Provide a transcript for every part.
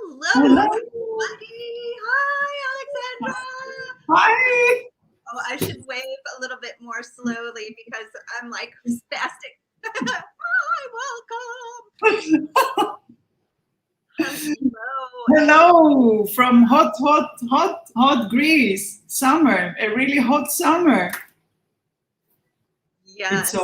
Hello, Hello. everybody. Hi, Alexandra. Hi. Oh, I should wave a little bit more slowly because I'm like spastic. Hi, welcome. Hello. Hello from hot Greece. Summer, a really hot summer. Yes. It's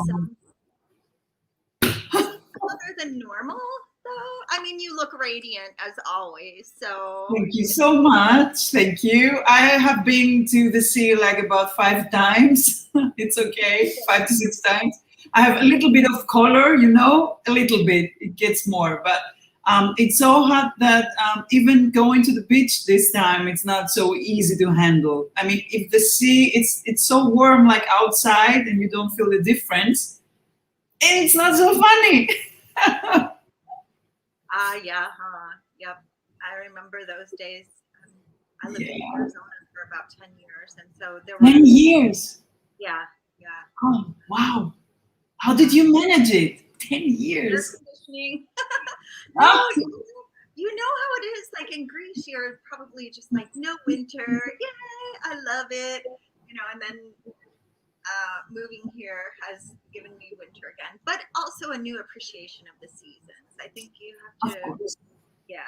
Other than normal, though. I mean, you look radiant as always. So Thank you so much. Thank you. I have been to the sea like about 5 times. It's okay, 5 to 6 times. I have a little bit of color, a little bit. It gets more, but it's so hot that even going to the beach this time, it's not so easy to handle. I mean, if the sea, it's so warm like outside and you don't feel the difference, it's not so funny. yeah, yep. I remember those days. I lived in Arizona for about 10 years, and so there were 10 years. Yeah. Oh, wow. How did you manage it? 10 years. Air conditioning. No, you know how it is. Like in Greece, you're probably just like, no winter. Yay, I love it. And then moving here has given me winter again, but also a new appreciation of the seasons. I think you have to, yeah.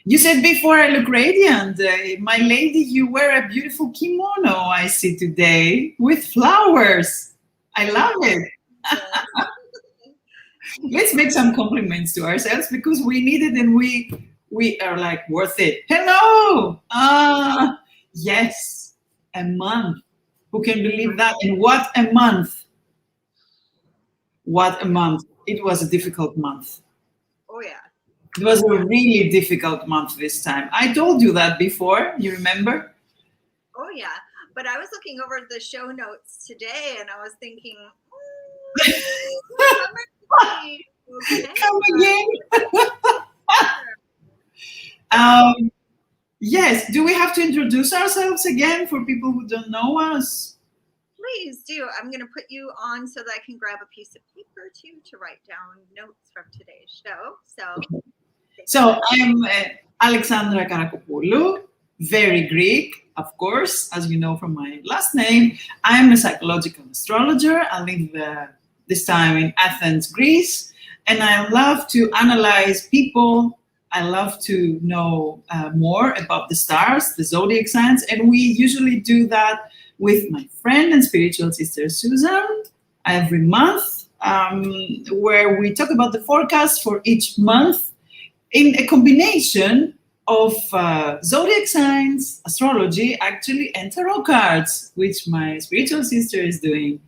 You said before I look radiant. My lady, you wear a beautiful kimono I see today with flowers. I love it. Let's make some compliments to ourselves because we need it and we are like worth it. Hello. Yes, a month. Who can believe that? And what a month. What a month. It was a difficult month. Oh, yeah. It was a really difficult month this time. I told you that before, you remember? Oh, yeah. But I was looking over the show notes today and I was thinking, come again. Yes, do we have to introduce ourselves again for people who don't know us? Please do. I'm going to put you on so that I can grab a piece of paper too to write down notes from today's show. So I'm Alexandra Karakopoulou, very Greek, of course, as you know from my last name. I'm a psychological astrologer. I live this time in Athens, Greece, and I love to analyze people. I love to know more about the stars, the zodiac signs, and we usually do that with my friend and spiritual sister Susan every month, where we talk about the forecast for each month in a combination of zodiac signs, astrology, actually, and tarot cards, which my spiritual sister is doing.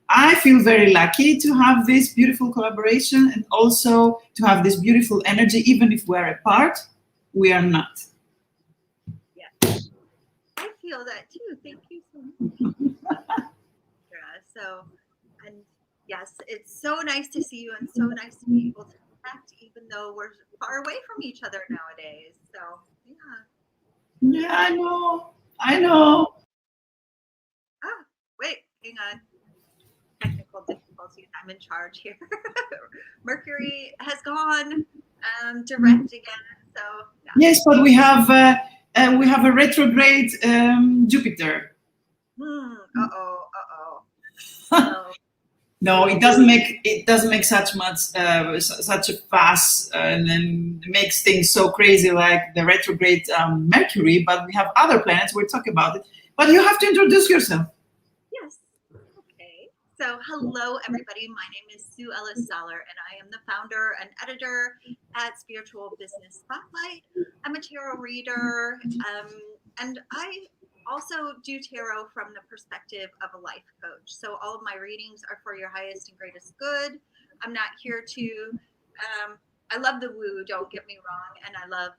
I feel very lucky to have this beautiful collaboration and also to have this beautiful energy, even if we're apart, we are not. Yeah, I feel that too. Thank you so much. And yes, it's so nice to see you and so nice to be able to connect, even though we're far away from each other nowadays. So, yeah. Yeah, I know. Wait, hang on. Technical difficulties. I'm in charge here. Mercury has gone direct again. So yeah. Yes, but we have a retrograde Jupiter. No, it doesn't make such a fuss and then makes things so crazy like the retrograde Mercury. But we have other planets. We'll talk about it. But you have to introduce yourself. Yes. Okay. So hello, everybody. My name is Sue Ellis-Saller, and I am the founder and editor at Spiritual Business Spotlight. I'm a tarot reader, and I also do tarot from the perspective of a life coach. So all of my readings are for your highest and greatest good. I'm not here to, I love the woo, don't get me wrong, and I love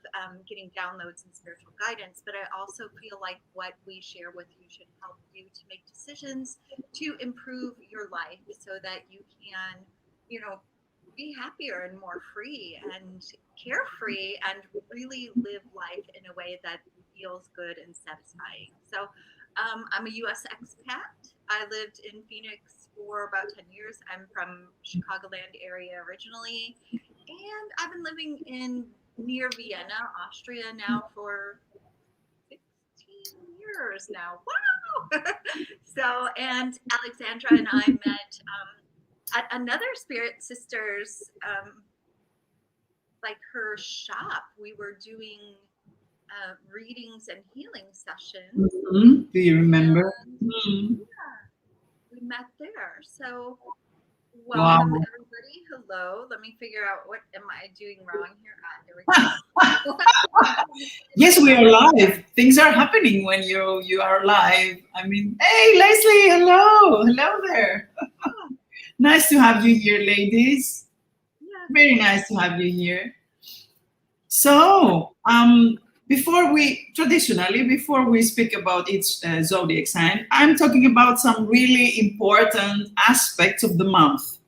getting downloads and spiritual guidance, but I also feel like what we share with you should help you to make decisions to improve your life so that you can, be happier and more free and carefree and really live life in a way that feels good and satisfying. So I'm a U.S. expat. I lived in Phoenix for about 10 years. I'm from Chicagoland area originally, and I've been living in near Vienna, Austria now for 16 years now. Wow! So, and Alexandra and I met at another Spirit Sisters, like her shop. We were doing readings and healing sessions. Do you remember? And, yeah, we met there. So welcome everybody. Hello. Let me figure out what am I doing wrong here. Here we go. Yes, we are live. Things are happening when you are live. I mean, hey, Leslie, hello there. Nice to have you here, ladies. Yeah. Very nice to have you here. So, before we speak about each zodiac sign, I'm talking about some really important aspects of the month.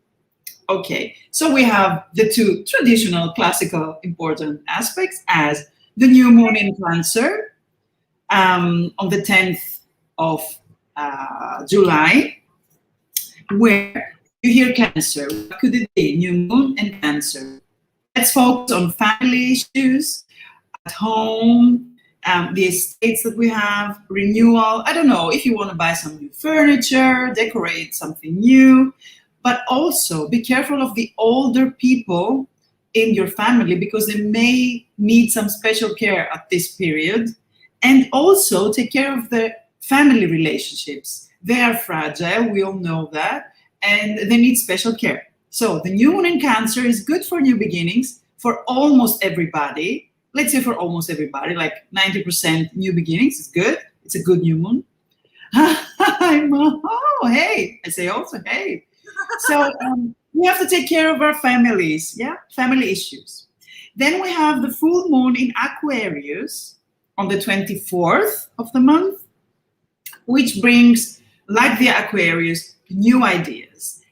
Okay, so we have the two traditional classical important aspects as the new moon in Cancer on the 10th of July, where you hear Cancer. What could it be? New moon and Cancer. Let's focus on family issues, at home, the estates that we have, renewal. I don't know if you want to buy some new furniture, decorate something new, but also be careful of the older people in your family because they may need some special care at this period. And also take care of the family relationships. They are fragile, we all know that, and they need special care. So the new moon in Cancer is good for new beginnings for almost everybody. Let's say for almost everybody, like 90% new beginnings is good. It's a good new moon. Oh, hey, I say also, hey. So we have to take care of our families, yeah, family issues. Then we have the full moon in Aquarius on the 24th of the month, which brings, like the Aquarius, new ideas,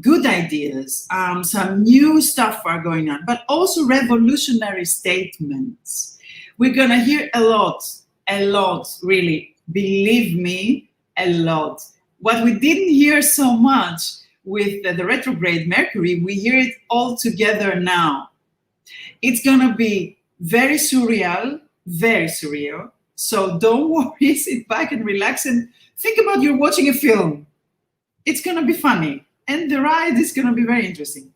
good ideas, some new stuff are going on, but also revolutionary statements. We're going to hear a lot, really, believe me, a lot. What we didn't hear so much with the retrograde Mercury, we hear it all together now. It's going to be very surreal, very surreal. So don't worry, sit back and relax and think about you're watching a film. It's going to be funny. And the ride is going to be very interesting.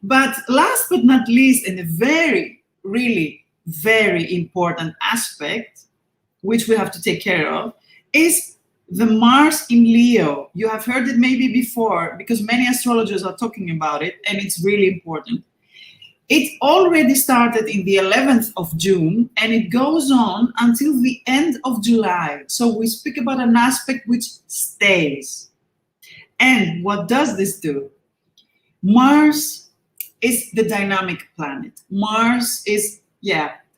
But last but not least, and a very, really very important aspect, which we have to take care of, is the Mars in Leo. You have heard it maybe before because many astrologers are talking about it, and it's really important. It already started in the 11th of June, and it goes on until the end of July. So we speak about an aspect which stays. And what does this do? Mars is the dynamic planet. Mars is,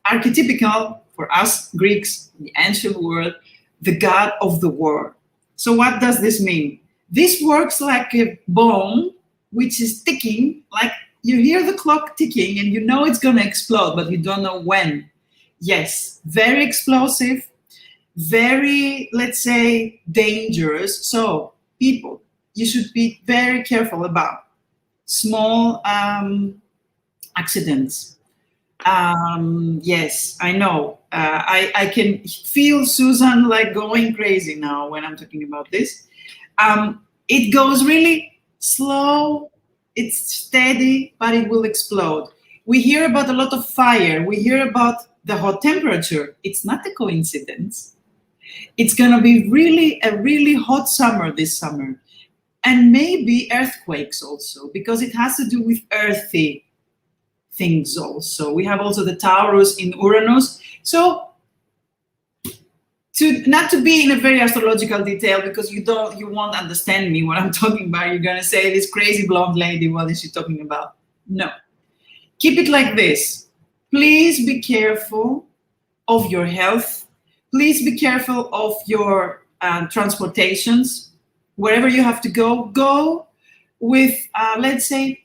archetypical for us Greeks, in the ancient world, the god of the war. So what does this mean? This works like a bomb which is ticking, like you hear the clock ticking and you know it's going to explode, but you don't know when. Yes, very explosive, very, let's say, dangerous. So people, you should be very careful about small accidents. Yes, I know. I can feel Susan like going crazy now when I'm talking about this. It goes really slow, it's steady, but it will explode. We hear about a lot of fire. We hear about the hot temperature. It's not a coincidence. It's going to be really a really hot summer this summer. And maybe earthquakes also, because it has to do with earthy things also. We have also the Taurus in Uranus. So not to be in a very astrological detail, because you won't understand me what I'm talking about. You're gonna say, this crazy blonde lady, what is she talking about? No. Keep it like this. Please be careful of your health. Please be careful of your transportations. Wherever you have to go with, let's say,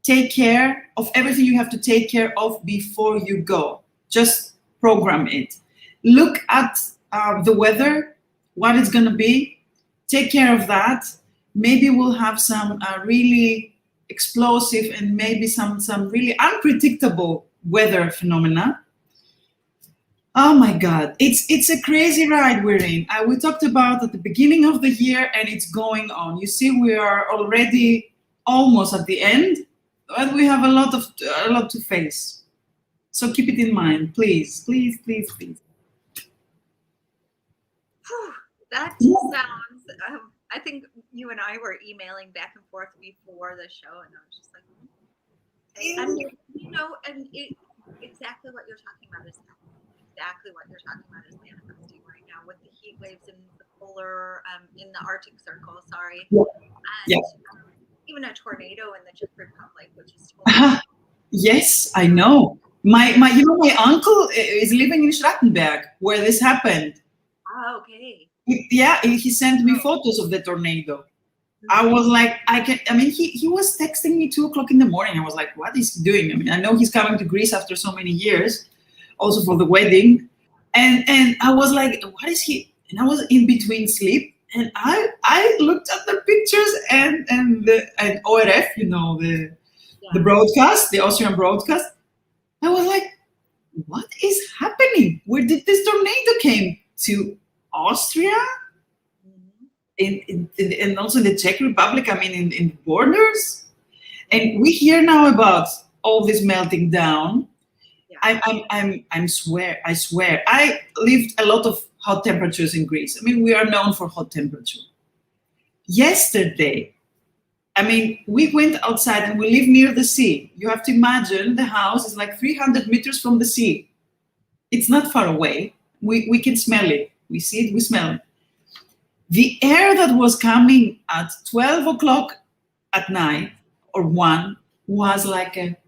take care of everything you have to take care of before you go. Just program it. Look at the weather, what it's going to be. Take care of that. Maybe we'll have some really explosive and maybe some really unpredictable weather phenomena. Oh my God, it's a crazy ride we're in. We talked about at the beginning of the year, and it's going on. You see, we are already almost at the end, but we have a lot to face. So keep it in mind, please, please, please, please. That sounds. I think you and I were emailing back and forth before the show, and I was just like, and exactly what you're talking about is exactly what you're talking about is manifesting right now with the heat waves and the polar in the Arctic Circle. Sorry, and even a tornado in the Czech Republic, which is totally yes, I know. My uncle is living in Schrattenberg where this happened. Oh, okay. He sent me photos of the tornado. I was like, he was texting me 2:00 in the morning. I was like, what is he doing? I mean, I know he's coming to Greece after so many years, also for the wedding. And I was like, what is he? And I was in between sleep. And I looked at the pictures and ORF, the broadcast, the Austrian broadcast. I was like, what is happening? Where did this tornado came? To Austria? And also in the Czech Republic, in the borders. And we hear now about all this melting down. Yeah. I swear. I lived a lot of hot temperatures in Greece. We are known for hot temperature. Yesterday, we went outside and we live near the sea. You have to imagine the house is like 300 meters from the sea. It's not far away. We can smell it. We see it, we smell it. The air that was coming at 12:00 at night or 1 was like it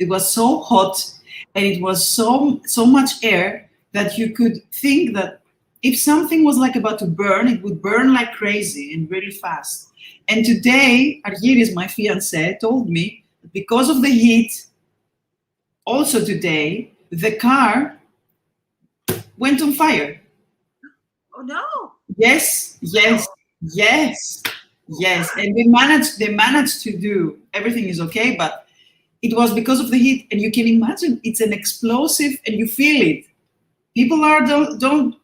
was so hot, and it was so much air that you could think that if something was like about to burn, it would burn like crazy and very fast. And today, Argyris, my fiancé, told me that because of the heat, also today, the car went on fire. Oh no! Yes. And they managed to do everything is okay, but it was because of the heat. And you can imagine it's an explosive, and you feel it. People don't.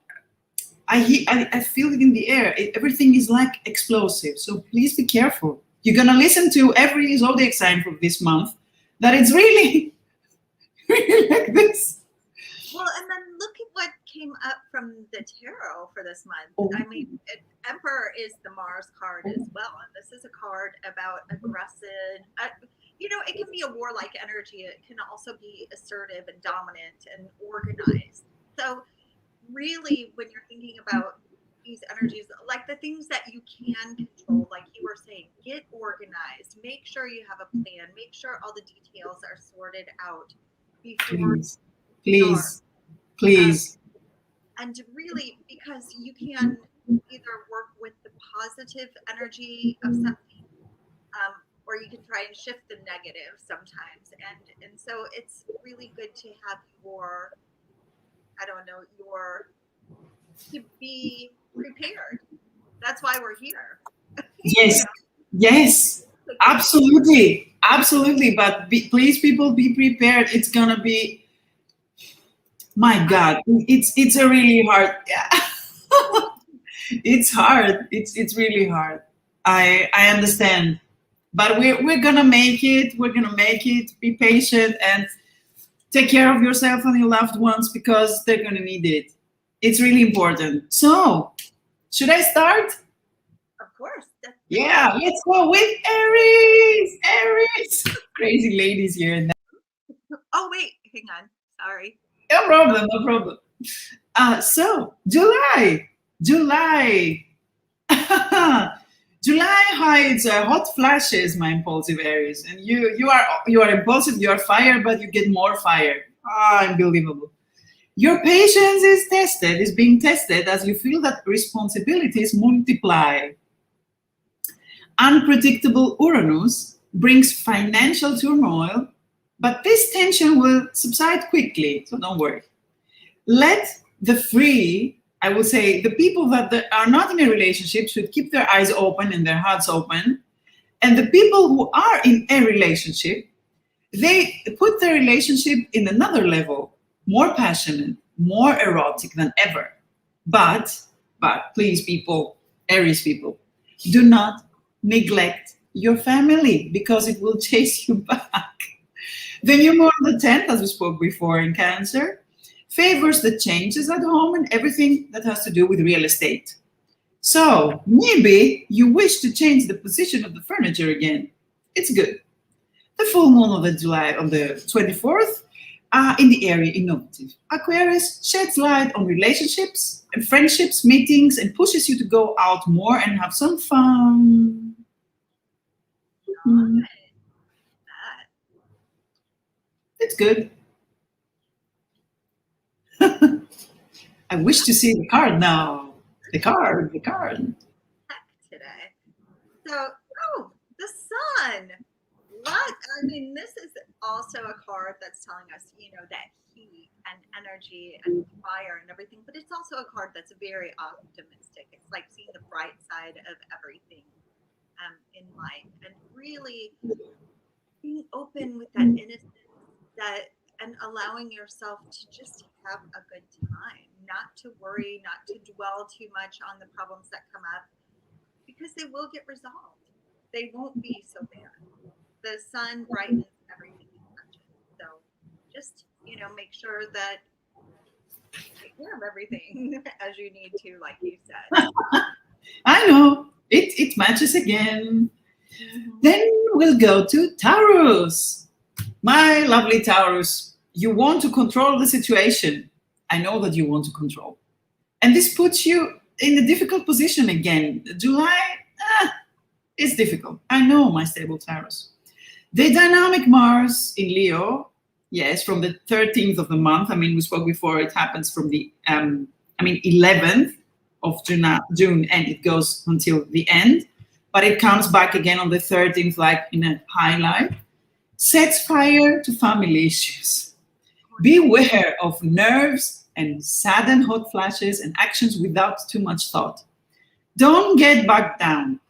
I feel it in the air. Everything is like explosive. So please be careful. You're gonna listen to every zodiac sign for this month. That it's really, really like this. Well, and then look at what came up from the tarot for this month. Emperor is the Mars card as well. And this is a card about aggressive, it can be a warlike energy. It can also be assertive and dominant and organized. So really, when you're thinking about these energies, like the things that you can control, like you were saying, get organized, make sure you have a plan, make sure all the details are sorted out before Please. And really, because you can either work with the positive energy of something, or you can try and shift the negative sometimes. And so it's really good to have to be prepared. That's why we're here. Yes, absolutely. But please, people, be prepared. It's gonna be, my God, it's a really hard. It's hard. It's really hard. I understand, but we're gonna make it. We're gonna make it. Be patient and take care of yourself and your loved ones, because they're gonna need it. It's really important. So, should I start? Of course. Yeah, let's go with Aries. Crazy ladies here. Oh wait, hang on. Sorry. No problem. So July. July hides hot flashes, my impulsive Aries, and you are impulsive. You are fire, but you get more fire. Unbelievable. Your patience is being tested as you feel that responsibilities multiply. Unpredictable Uranus brings financial turmoil, but this tension will subside quickly, so don't worry. Let the people that are not in a relationship should keep their eyes open and their hearts open. And the people who are in a relationship They put their relationship in another level, more passionate, more erotic than ever. But please, people, Aries people, do not neglect your family because it will chase you back. The new moon on the 10th, as we spoke before in Cancer, favors the changes at home and everything that has to do with real estate. So maybe you wish to change the position of the furniture again. It's good. The full moon of the July on the 24th in the area innovative. Aquarius sheds light on relationships and friendships, meetings, and pushes you to go out more and have some fun. Right. It's good. I wish to see the card now. The card. Heck today. So, the sun. This is also a card that's telling us, that heat and energy and fire and everything, but it's also a card that's very optimistic. It's like seeing the bright side of everything in life and really being open with that innocence and allowing yourself to just have a good time, not to worry, not to dwell too much on the problems that come up because they will get resolved. They won't be so bad. The sun brightens everything you touch. So just, make sure that you take care of everything as you need to, like you said. I know. It matches again. Mm-hmm. Then we'll go to Taurus. My lovely Taurus, you want to control the situation. I know that you want to control. And this puts you in a difficult position again. July is difficult. I know, my stable Taurus. The dynamic Mars in Leo, yes, from the 13th of the month. We spoke before, it happens from the 11th of June, and it goes until the end. But it comes back again on the 13th, like in a highlight. Sets fire to family issues. Beware of nerves and sudden hot flashes and actions without too much thought. Don't get bogged down.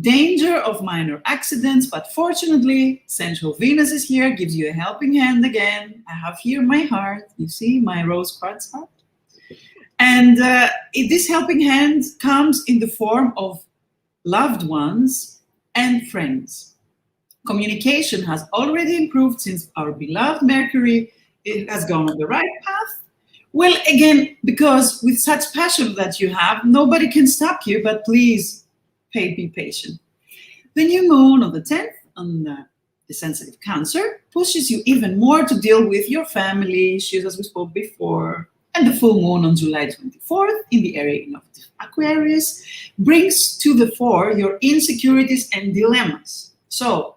Danger of minor accidents, but fortunately, Central Venus is here, gives you a helping hand again. I have here my heart, you see, my rose quartz heart. And this helping hand comes in the form of loved ones and friends. Communication has already improved since our beloved Mercury has gone on the right path. Well, again, because with such passion that you have, nobody can stop you, but please, be patient. The new moon on the 10th on the sensitive Cancer pushes you even more to deal with your family issues, as we spoke before. And the full moon on July 24th in the area of Aquarius brings to the fore your insecurities and dilemmas. So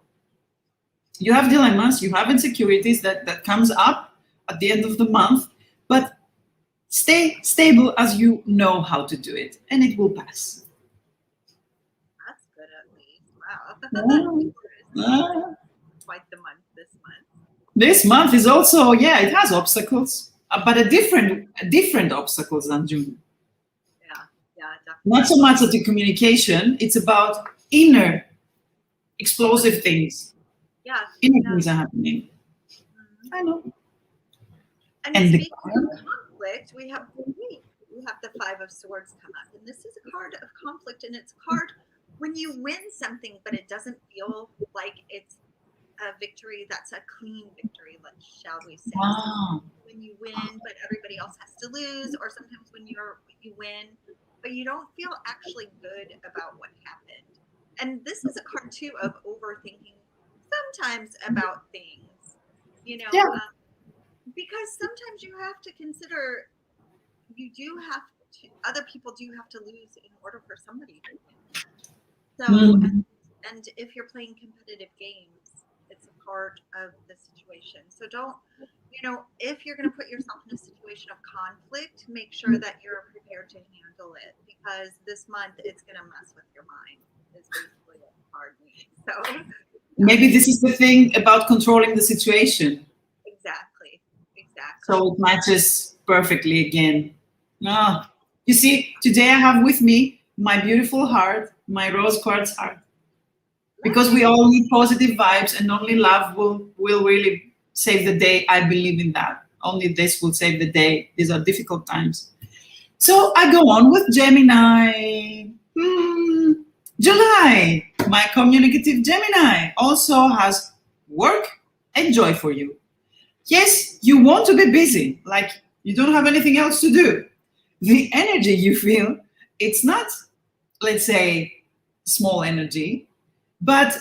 you have dilemmas, you have insecurities that comes up at the end of the month, but stay stable as you know how to do it, and it will pass. Quite the month this month. This month is also, it has obstacles, but a different obstacles than June. Yeah, definitely. Not so much at the communication, it's about inner explosive things. Yeah. Inner things are happening. Mm-hmm. I know. And speaking of conflict, we have the Five of Swords come up, and this is a card of conflict, and it's a card when you win something, but it doesn't feel like it's a victory that's a clean victory, shall we say. Wow. When you win, but everybody else has to lose, or sometimes when you win, but you don't feel actually good about what happened. And this is a card, too, of overthinking sometimes about things, because sometimes you have to consider other people do have to lose in order for somebody to win. So, and if you're playing competitive games, it's a part of the situation. So don't, if you're going to put yourself in a situation of conflict, make sure that you're prepared to handle it, because this month it's going to mess with your mind, is basically what the card means. So maybe this is the thing about controlling the situation. Exactly. So it matches perfectly again. You see, today I have with me my beautiful heart, my rose quartz heart. because we all need positive vibes, and only love will really save the day. I believe in that. Only this will save the day. These are difficult times. So I go on with Gemini. July, my communicative Gemini, also has work and joy for you. Yes, you want to be busy, like you don't have anything else to do. The energy you feel, it's not, let's say, small energy, but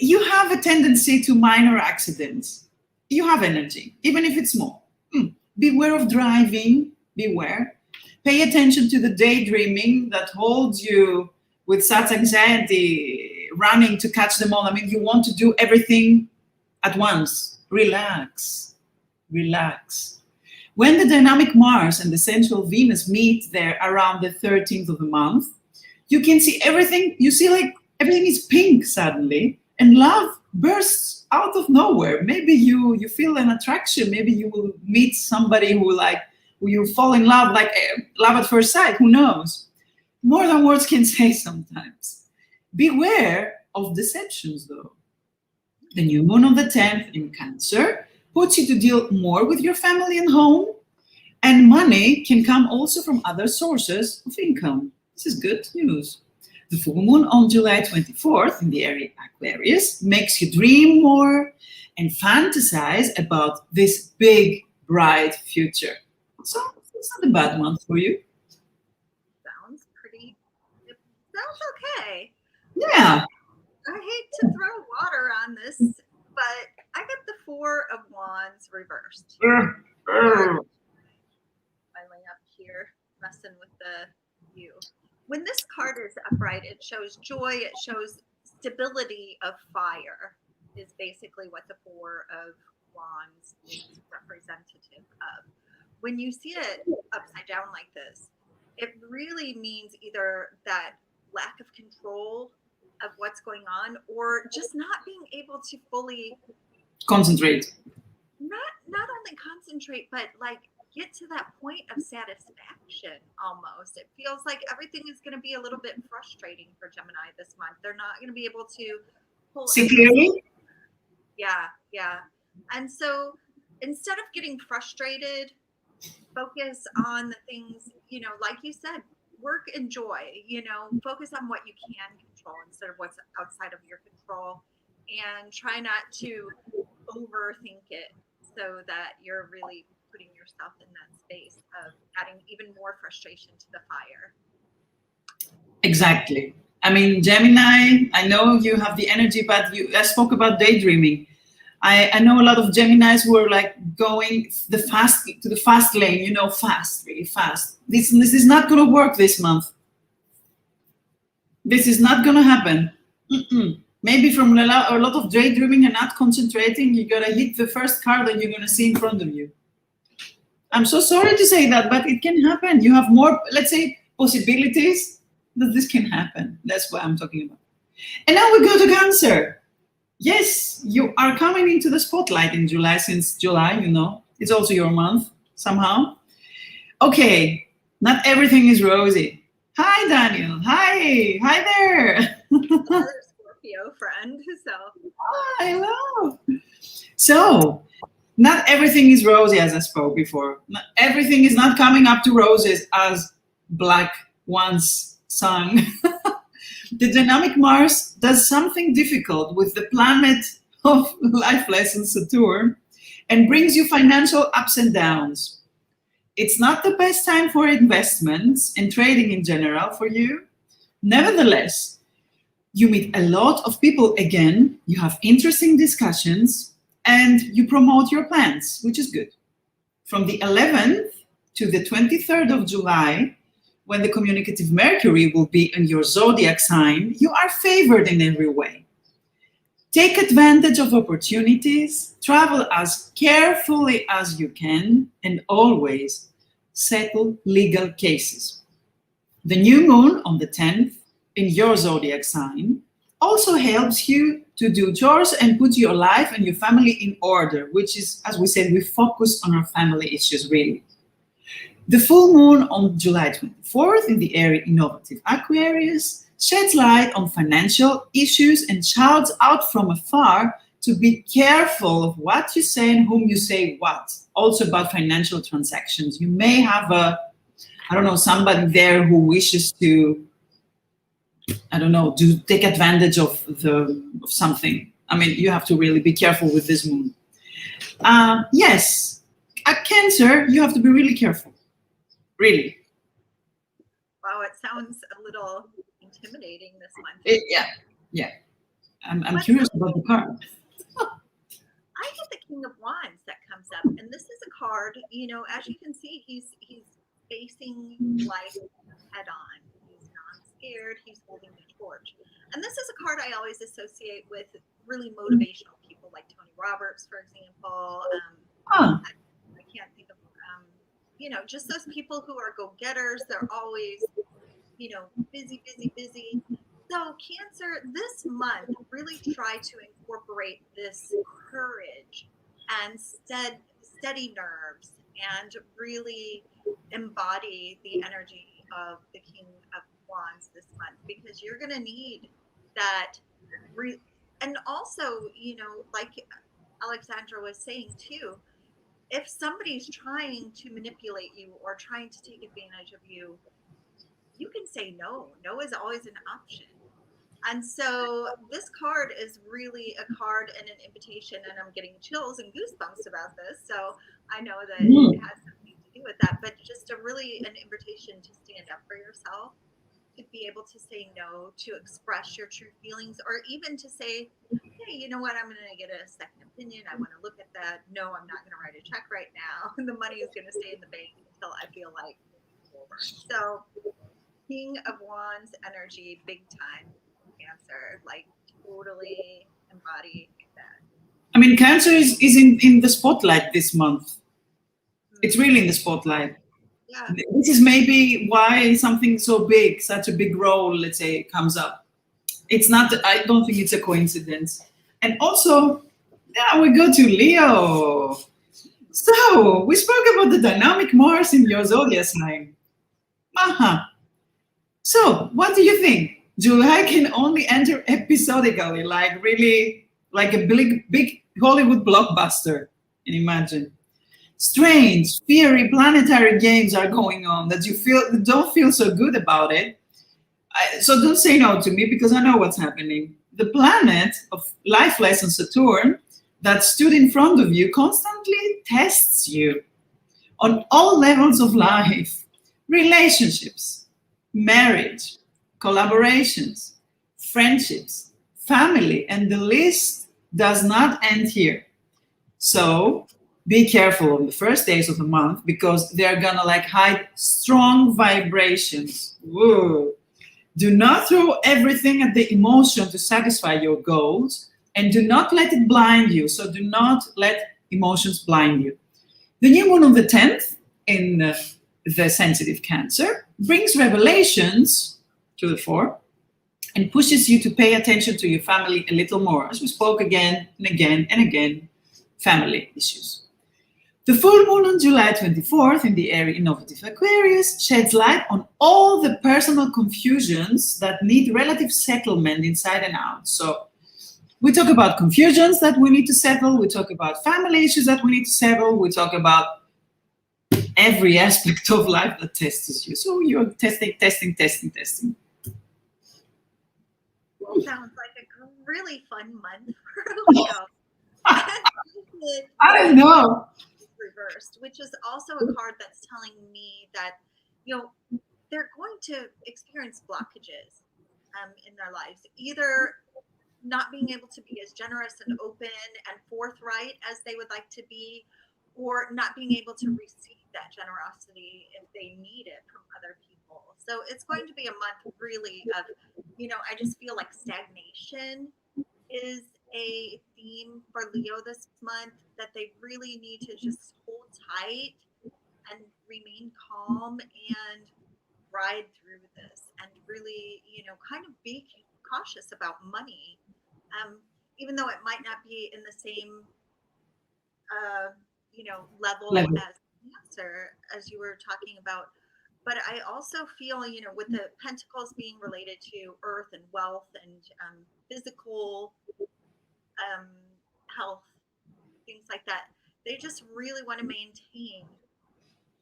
you have a tendency to minor accidents. You have energy, even if it's small. Beware of driving, beware. Pay attention to the daydreaming that holds you with such anxiety, running to catch them all. I mean, you want to do everything at once. Relax, relax. When the dynamic Mars and the sensual Venus meet there around the 13th of the month, you can see everything. You see like everything is pink suddenly, and love bursts out of nowhere. Maybe you feel an attraction. Maybe you will meet somebody who you fall in love, like love at first sight. Who knows? More than words can say sometimes. Beware of deceptions, though. The new moon on the 10th in Cancer puts you to deal more with your family and home, and money can come also from other sources of income. This is good news. The full moon on July 24th in the area Aquarius makes you dream more and fantasize about this big, bright future. So it's not a bad month for you. Sounds okay. Yeah. I hate to throw water on this, but I got the 4 of Wands reversed. Finally up here, messing with the view. When this card is upright, it shows joy, it shows stability of fire, is basically what the 4 of Wands is representative of. When you see it upside down like this, it really means either that lack of control of what's going on, or just not being able to fully concentrate. Not only concentrate, but like get to that point of satisfaction almost. It feels like everything is going to be a little bit frustrating for Gemini this month. They're not going to be able to pull see clearly. Yeah. And so instead of getting frustrated, focus on the things, like you said, work and joy, focus on what you can control instead of what's outside of your control, and try not to overthink it so that you're really putting yourself in that space of adding even more frustration to the fire. Exactly. I mean, Gemini, I know you have the energy, but I spoke about daydreaming. I know a lot of Geminis who are like going to the fast lane, fast, really fast. This is not going to work this month. This is not going to happen. Maybe from a lot of daydreaming and not concentrating, you're going to hit the first car that you're going to see in front of you. I'm so sorry to say that, but it can happen. You have more, let's say, possibilities that this can happen. That's what I'm talking about. And now we go to Cancer. Yes, you are coming into the spotlight in July, since July, it's also your month somehow. Okay, not everything is rosy. Hi, Daniel. Hi there. Another Scorpio friend. Hello. So, not everything is rosy, as I spoke before. Not everything is not coming up to roses, as Black once sung. The dynamic Mars does something difficult with the planet of life lessons, Saturn, and brings you financial ups and downs. It's not the best time for investments and trading in general for you. Nevertheless, you meet a lot of people again, you have interesting discussions, and you promote your plans, which is good. From the 11th to the 23rd of July, when the communicative Mercury will be in your zodiac sign, you are favored in every way. Take advantage of opportunities, travel as carefully as you can, and always settle legal cases. The new moon on the 10th in your zodiac sign also helps you to do chores and put your life and your family in order, which is, as we said, we focus on our family issues really. The full moon on July 24th in the area Innovative Aquarius sheds light on financial issues and shouts out from afar to be careful of what you say and whom you say what. Also about financial transactions. You may have somebody there who wishes to, take advantage of something. I mean, you have to really be careful with this moon. Yes, at Cancer, you have to be really careful. Really. Wow, it sounds a little intimidating this month. Yeah. I'm curious about the card. I get the King of Wands that comes up, and this is a card, as you can see, he's facing life head on. He's not scared, he's holding the torch. And this is a card I always associate with really motivational people like Tony Roberts, for example. I can't think of, just those people who are go-getters. They're always, busy. So Cancer, this month, really try to incorporate this courage and steady nerves and really embody the energy of the King of Wands this month, because you're going to need that. And also, like Alexandra was saying too, if somebody's trying to manipulate you or trying to take advantage of you, you can say no. No is always an option. And so this card is really a card and an invitation, and I'm getting chills and goosebumps about this. So I know that it has something to do with that, but just an invitation to stand up for yourself, to be able to say no, to express your true feelings, or even to say, hey, you know what, I'm going to get a second opinion. I want to look at that. No, I'm not going to write a check right now. The money is going to stay in the bank until I feel like moving forward. So King of Wands energy, big time. Cancer, like totally embody that. I mean, Cancer is in the spotlight this month. It's really in the spotlight. Yeah. This is maybe why something so big, such a big role, let's say, comes up. It's not, I don't think it's a coincidence. And also, we go to Leo. So, we spoke about the dynamic Mars in your zodiac sign. So, what do you think? July can only enter episodically, like really, like a big Hollywood blockbuster. Can you imagine? Strange, fiery planetary games are going on that you don't feel so good about it. So don't say no to me, because I know what's happening. The planet of life lesson, Saturn, that stood in front of you constantly tests you on all levels of life: relationships, marriage, collaborations, friendships, family, and the list does not end here. So be careful on the first days of the month, because they're gonna hide strong vibrations. Whoa. Do not throw everything at the emotion to satisfy your goals, and do not let it blind you. So do not let emotions blind you. The new moon on the 10th in the sensitive Cancer brings revelations to the fore and pushes you to pay attention to your family a little more, as we spoke again and again and again, family issues. The full moon on July 24th in the area innovative Aquarius sheds light on all the personal confusions that need relative settlement inside and out. So we talk about confusions that we need to settle. We talk about family issues that we need to settle. We talk about every aspect of life that tests you. So you're testing. Sounds like a really fun month for Leo. I don't know. Reversed, which is also a card that's telling me that, they're going to experience blockages in their lives, either not being able to be as generous and open and forthright as they would like to be, or not being able to receive that generosity if they need it from other people. So it's going to be a month really of, I just feel like stagnation is a theme for Leo this month, that they really need to just hold tight and remain calm and ride through this, and really, kind of be cautious about money, even though it might not be in the same, level as Cancer, as you were talking about. but I also feel, with the pentacles being related to earth and wealth and physical health, things like that, they just really want to maintain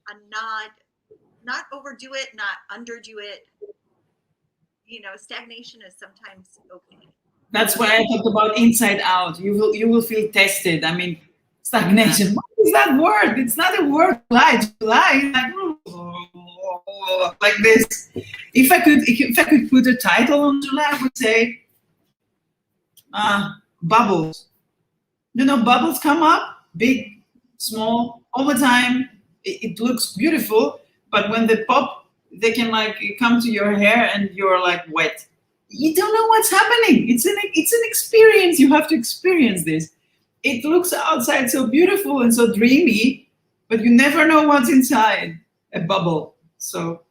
and not overdo it, not underdo it. Stagnation is sometimes okay. That's why I talked about inside out. You will feel tested. I mean, stagnation. What is that word? It's not a word. July, like this. If I could put a title on July, I would say bubbles. Bubbles come up, big, small, all the time. It looks beautiful, but when they pop, they can come to your hair and you're wet. You don't know what's happening. It's an experience. You have to experience this. It looks outside so beautiful and so dreamy, but you never know what's inside a bubble. So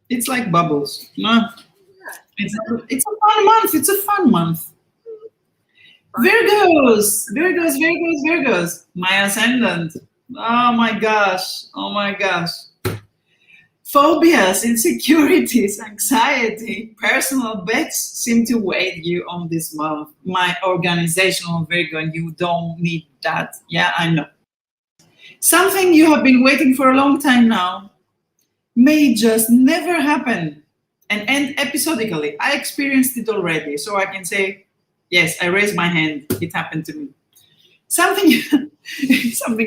it's like bubbles. No? It's a fun month. It's a fun month. Virgos. My ascendant. Oh my gosh. Phobias, insecurities, anxiety, personal bets seem to weigh you on this month. My organizational Virgo, and you don't need that. Yeah, I know. Something you have been waiting for a long time now may just never happen and end episodically. I experienced it already, so I can say, yes, I raised my hand. It happened to me. Something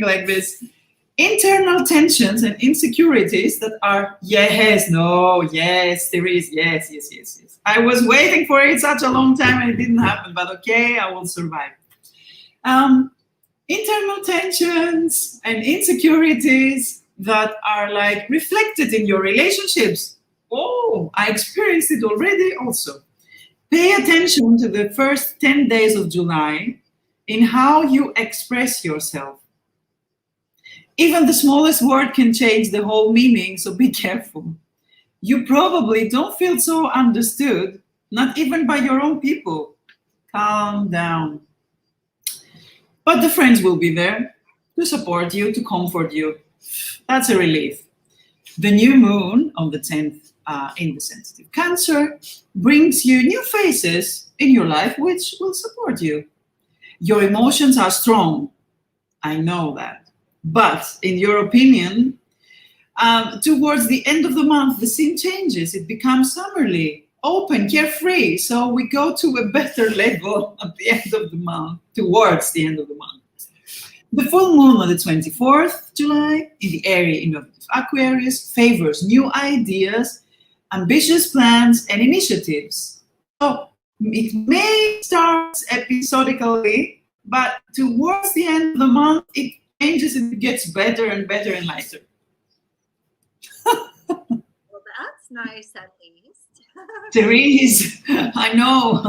like this. Internal tensions and insecurities that are yes, there is, yes. I was waiting for it such a long time and it didn't happen, but okay, I will survive. Internal tensions and insecurities that are reflected in your relationships. Oh, I experienced it already also. Pay attention to the first 10 days of July in how you express yourself. Even the smallest word can change the whole meaning, so be careful. You probably don't feel so understood, not even by your own people. Calm down. But the friends will be there to support you, to comfort you. That's a relief. The new moon on the 10th in the sensitive Cancer brings you new faces in your life which will support you. Your emotions are strong. I know that. But in your opinion, towards the end of the month, the scene changes. It becomes summerly, open, carefree. So we go to a better level at the end of the month, towards the end of the month. The full moon on the 24th July in the area innovative Aquarius favors new ideas, ambitious plans, and initiatives. So it may start episodically, but towards the end of the month, it changes and it gets better and better and lighter. Well, that's nice at least. Therese, I know.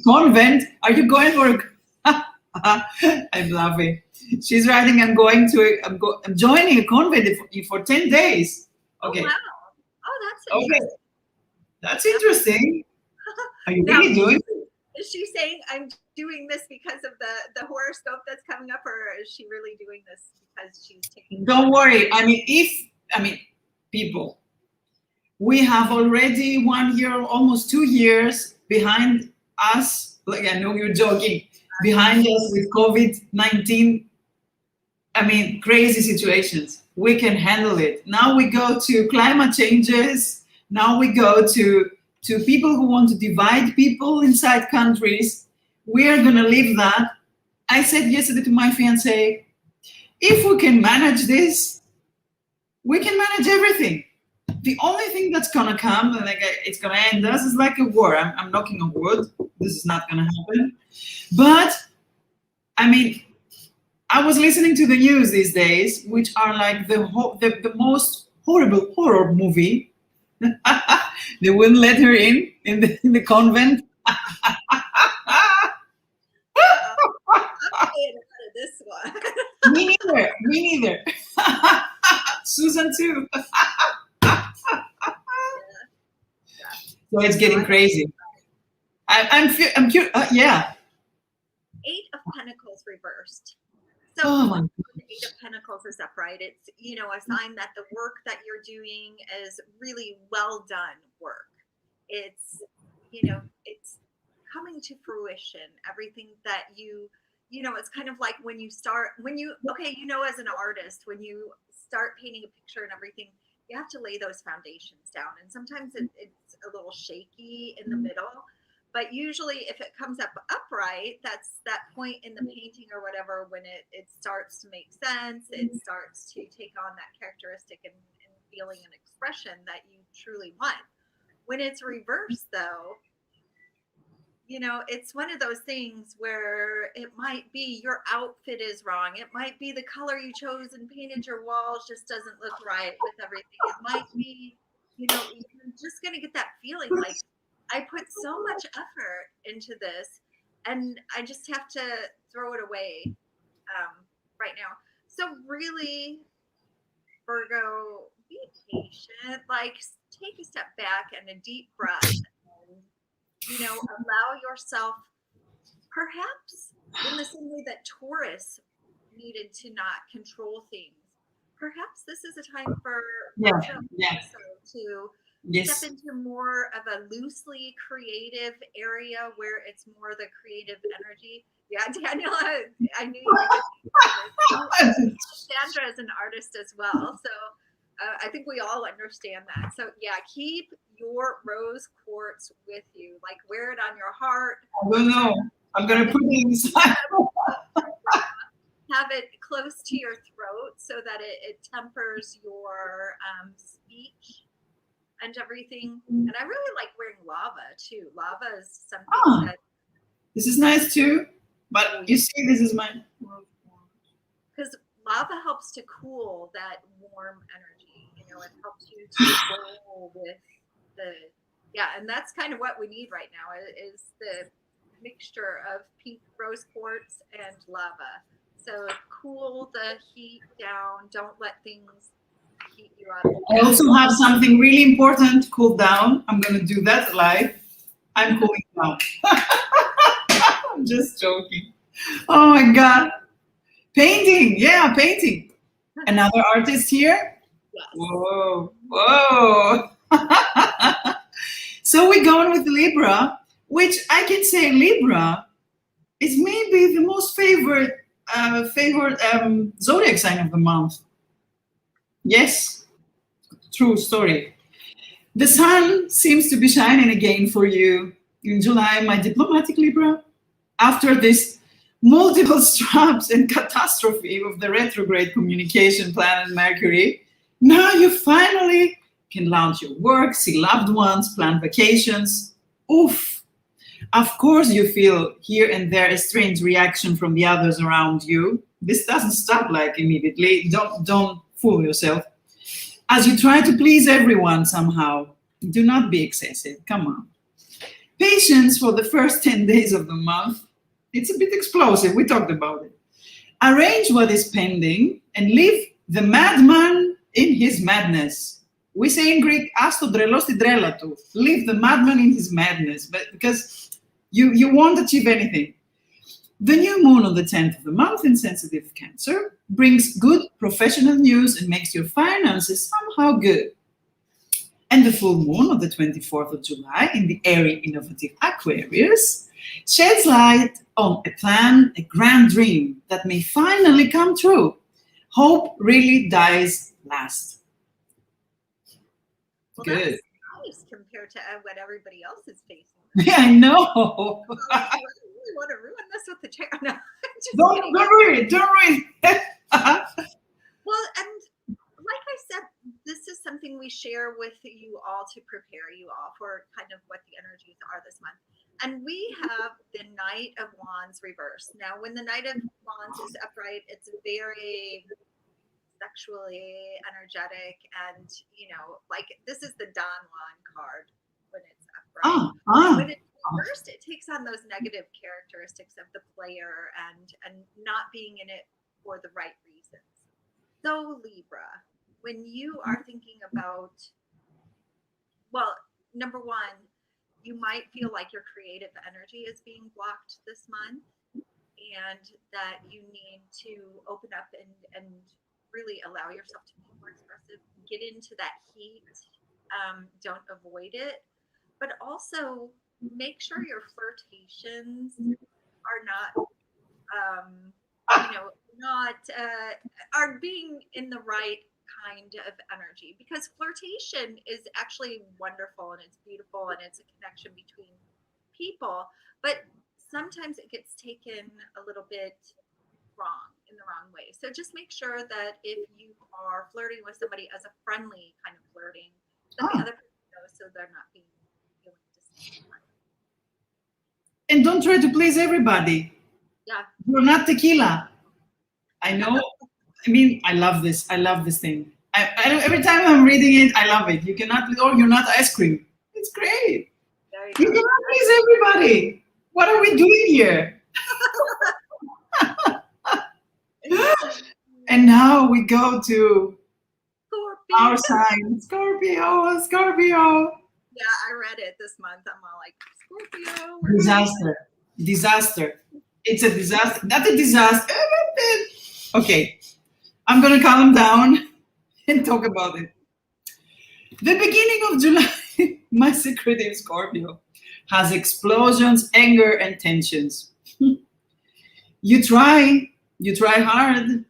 Convent, are you going for a... I'm laughing. She's writing, I'm joining a convent for 10 days. Okay. Oh, wow. Oh, that's interesting. Okay. That's interesting. Are you really doing it? Is she saying I'm doing this because of the horoscope that's coming up, or is she really doing this because she's taking... Don't worry. People, we have already 1 year, almost 2 years behind us. I know you're joking. Behind us with COVID-19. Crazy situations. We can handle it. Now we go to climate changes. Now we go to people who want to divide people inside countries. We are going to leave that. I said yesterday to my fiancé, if we can manage this, we can manage everything. The only thing that's going to come, it's going to end us, is like a war. I'm knocking on wood. This is not going to happen. But, I was listening to the news these days, which are like the most horrible horror movie. They wouldn't let her in the convent. I'm staying out of this one. Me neither. Susan too. So it's getting crazy. I'm curious. Yeah. 8 of Pentacles reversed. Oh So my God. Eight of Pentacles is upright. It's, a sign that the work that you're doing is really well done work. It's, it's coming to fruition. Everything that it's kind of like when you, as an artist, when you start painting a picture and everything, you have to lay those foundations down. And sometimes it's a little shaky in the middle. But usually if it comes up upright, that's that point in the painting or whatever, when it starts to make sense, it starts to take on that characteristic and feeling and expression that you truly want. When it's reversed, though, it's one of those things where it might be your outfit is wrong. It might be the color you chose and painted your walls just doesn't look right with everything. It might be, you're just going to get that feeling like, I put so much effort into this and I just have to throw it away right now. So really, Virgo, be patient, like take a step back and a deep breath and, allow yourself, perhaps in the same way that Taurus needed to not control things, perhaps this is a time for Virgo to step into more of a loosely creative area where it's more the creative energy. Yeah, Daniela, I knew you were Alexandra is an artist as well. So I think we all understand that. So yeah, keep your rose quartz with you. Like wear it on your heart. I don't know. I'm going to put it inside. Have it close to your throat so that it tempers your speech and everything. And I really like wearing lava too. Lava is something that... This is nice too. But you see, this is mine. Because lava helps to cool that warm energy. It helps you to roll with and that's kind of what we need right now is the mixture of pink rose quartz and lava. So cool the heat down. Don't let things heat you up. I also have something really important to cool down. I'm going to do that live. I'm cooling down. I'm just joking. Oh my God. Painting. Yeah, painting. Another artist here? Yes. Whoa. Whoa. So we're going with Libra, which I can say Libra is maybe the most favored zodiac sign of the month. Yes, true story. The sun seems to be shining again for you in July, my diplomatic Libra. After this multiple straps and catastrophe of the retrograde communication planet Mercury, now you finally can launch your work, see loved ones, plan vacations. Oof. Of course, you feel here and there a strange reaction from the others around you. This doesn't stop like immediately. Don't fool yourself. As you try to please everyone somehow, do not be excessive. Come on. Patience for the first 10 days of the month. It's a bit explosive. We talked about it. Arrange what is pending and leave the madman in his madness. We say in Greek, "As to drelos ti drela tu." Leave the madman in his madness, but because you won't achieve anything. The new moon on the 10th of the month in sensitive Cancer brings good professional news and makes your finances somehow good. And the full moon on the 24th of July in the airy, innovative Aquarius sheds light on a plan, a grand dream that may finally come true. Hope really dies last. Well, good. That's nice compared to what everybody else is facing. Yeah, I know. I really want to ruin this with the chair. No, don't worry. Well, and like I said, this is something we share with you all to prepare you all for kind of what the energies are this month. And we have the Knight of Wands reversed. Now, when the Knight of Wands is upright, it's very sexually energetic, and like this is the Don Juan card when it's upright. When it's reversed, it takes on those negative characteristics of the player and not being in it for the right reasons. So Libra, when you are thinking about, well, number one, you might feel like your creative energy is being blocked this month. and that you need to open up and really allow yourself to be more expressive, get into that heat, don't avoid it, but also make sure your flirtations are not, are being in the right kind of energy, because flirtation is actually wonderful and it's beautiful and it's a connection between people, but sometimes it gets taken a little bit wrong, in the wrong way. So just make sure that if you are flirting with somebody as a friendly kind of flirting, that the other person knows, so they're not feeling disappointed. And don't try to please everybody. Yeah. You're not tequila. I know. I mean, I love this. I love this thing. Every time I'm reading it, I love it. You cannot, or you're not ice cream. It's great. You cannot please everybody. What are we doing here? And now we go to Scorpio. our sign, Scorpio, Scorpio. Yeah, I read it this month. I'm all like, Scorpio. Disaster. It's a disaster. Not a disaster. Okay, I'm going to calm down and talk about it. The beginning of July, my secretive Scorpio, has explosions, anger, and tensions. You try hard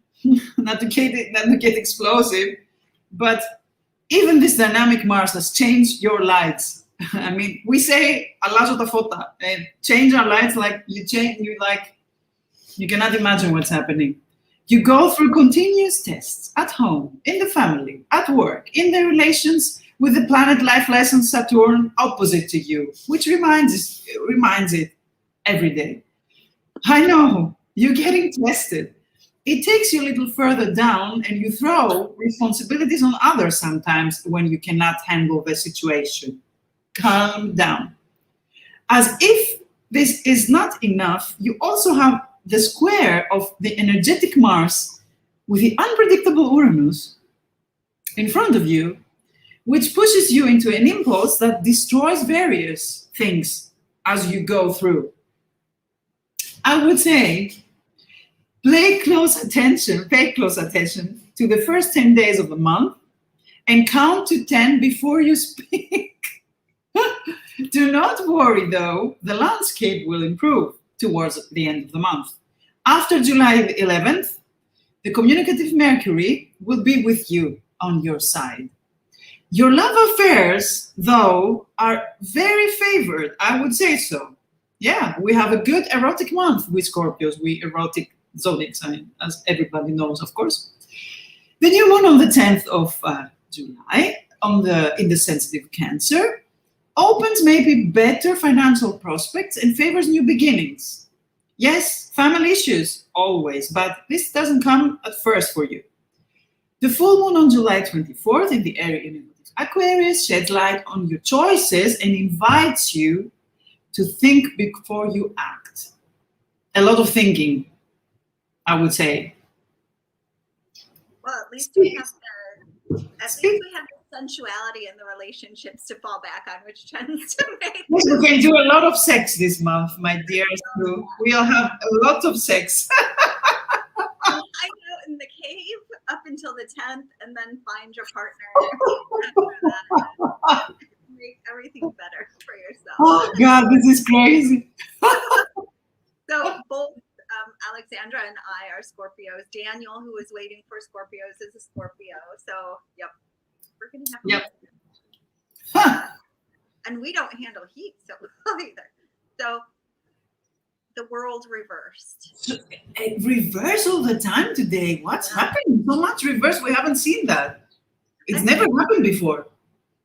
not to get explosive, but even this dynamic Mars has changed your lights. I mean, we say "Αλλάζω τα φώτα," and change our lights like you cannot imagine what's happening. You go through continuous tests at home, in the family, at work, in the relations with the planet life lesson Saturn opposite to you, which reminds it every day. I know, you're getting tested. It takes you a little further down and you throw responsibilities on others sometimes when you cannot handle the situation. Calm down. As if this is not enough, you also have the square of the energetic Mars with the unpredictable Uranus in front of you, which pushes you into an impulse that destroys various things as you go through. I would say, pay close attention to the first 10 days of the month and count to 10 before you speak. Do not worry though, the landscape will improve towards the end of the month. After July 11th, the communicative Mercury will be with you on your side. Your love affairs, though, are very favored, I would say so. Yeah, we have a good erotic month with Scorpios, we erotic zodiac sign, as everybody knows, of course. The new moon on the 10th of July, in the sensitive Cancer, opens maybe better financial prospects and favors new beginnings. Yes, family issues, always, but this doesn't come at first for you. The full moon on July 24th in the area in Aquarius sheds light on your choices and invites you to think before you act. A lot of thinking, I would say. Well, at least we have the sensuality in the relationships to fall back on, which tends to make. Yes, we can do a lot of sex this month, my dear Sue. We'll have a lot of sex. I know, in the cave up until the 10th, and then find your partner. Make everything better for yourself. Oh God, this is crazy. So both Alexandra and I are Scorpios. Daniel, who is waiting for Scorpios, is a Scorpio. So, yep, we're going to have and we don't handle heat so either. So the world reversed. So, reverse all the time today. What's happening? So much reverse. We haven't seen that. It's never happened before.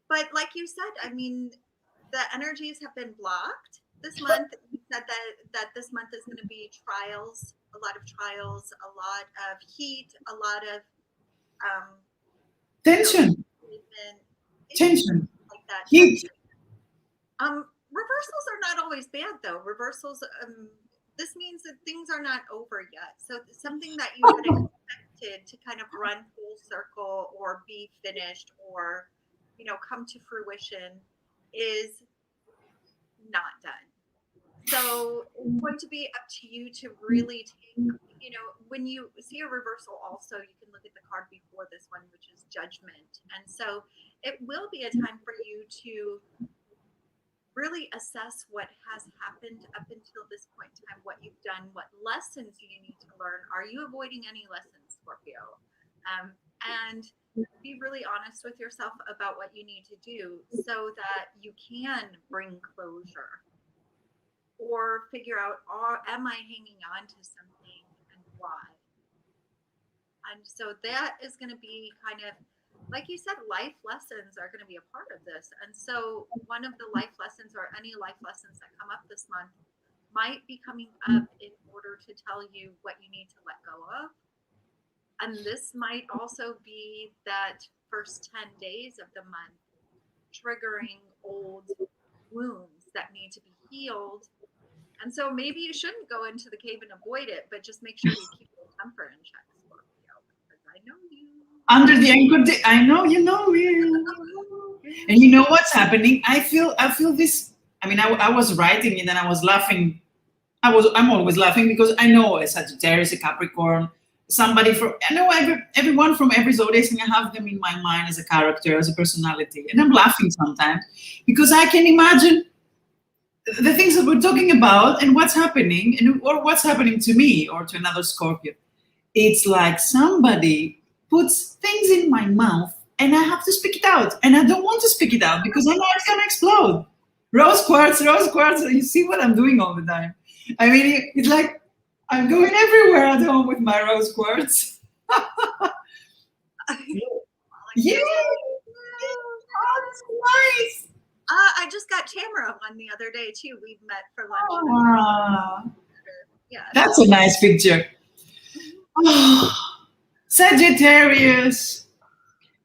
But like you said, I mean, the energies have been blocked this month. You said that this month is going to be trials, a lot of trials, a lot of heat, a lot of tension. Tension. Like that. Heat. Reversals are not always bad though. Reversals, this means that things are not over yet. So something that you had expected to kind of run full circle or be finished or, come to fruition is not done. So it's going to be up to you to really take, when you see a reversal also, you can look at the card before this one, which is judgment. And so it will be a time for you to really assess what has happened up until this point in time, what you've done, what lessons you need to learn. Are you avoiding any lessons, Scorpio? And be really honest with yourself about what you need to do so that you can bring closure or figure out, am I hanging on to something and why? And so that is going to be kind of, like you said, life lessons are going to be a part of this. And so one of the life lessons or any life lessons that come up this month might be coming up in order to tell you what you need to let go of. And this might also be that first 10 days of the month triggering old wounds that need to be healed. And so maybe you shouldn't go into the cave and avoid it, but just make sure you keep your temper in check, Scorpio, because I know you. Under the anchor, I know you know you. And you know what's happening? I feel this. I mean, I was writing and then I was laughing. I'm always laughing because I know a Sagittarius, a Capricorn, somebody from, I know everyone from every zodiac, and I have them in my mind as a character, as a personality. And I'm laughing sometimes because I can imagine the things that we're talking about and what's happening, or what's happening to me or to another Scorpio. It's like somebody puts things in my mouth and I have to speak it out. And I don't want to speak it out because I know it's going to explode. Rose quartz, you see what I'm doing all the time. I mean, it's like I'm going everywhere at home with my rose quartz. Yeah, that's nice. I just got Tamara one the other day too. We met for lunch. Yeah, that's a nice picture. Oh, Sagittarius,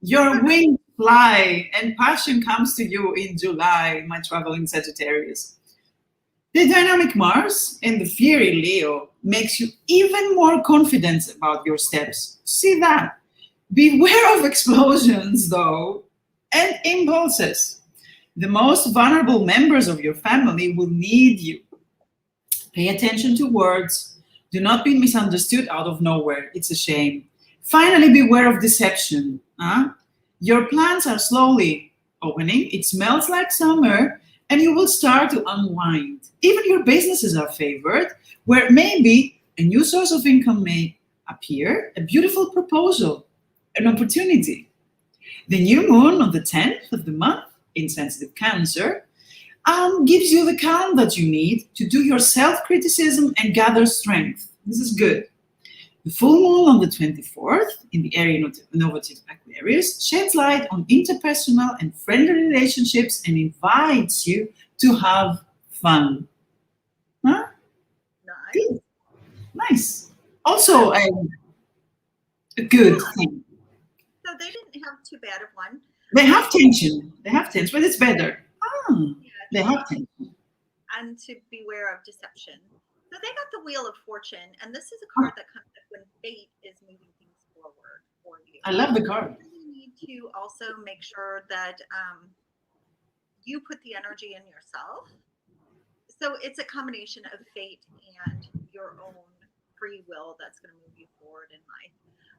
your wings fly and passion comes to you in July, my traveling Sagittarius. The dynamic Mars and the fiery Leo makes you even more confident about your steps. See that? Beware of explosions, though, and impulses. The most vulnerable members of your family will need you. Pay attention to words. Do not be misunderstood out of nowhere. It's a shame. Finally, beware of deception. Your plans are slowly opening. It smells like summer, and you will start to unwind. Even your businesses are favored, where maybe a new source of income may appear, a beautiful proposal, an opportunity. The new moon on the 10th of the month in sensitive Cancer gives you the calm that you need to do your self-criticism and gather strength. This is good. The full moon on the 24th in the area novative Aquarius sheds light on interpersonal and friendly relationships and invites you to have fun. Huh? nice. Good. Nice. Also a good thing. So they didn't have too bad of one. They have tension. But it's better. They have tension. And to beware of deception. So they got the Wheel of Fortune, and this is a card that comes up when fate is moving things forward for you. I love the card. You need to also make sure that you put the energy in yourself. So it's a combination of fate and your own free will that's going to move you forward in life.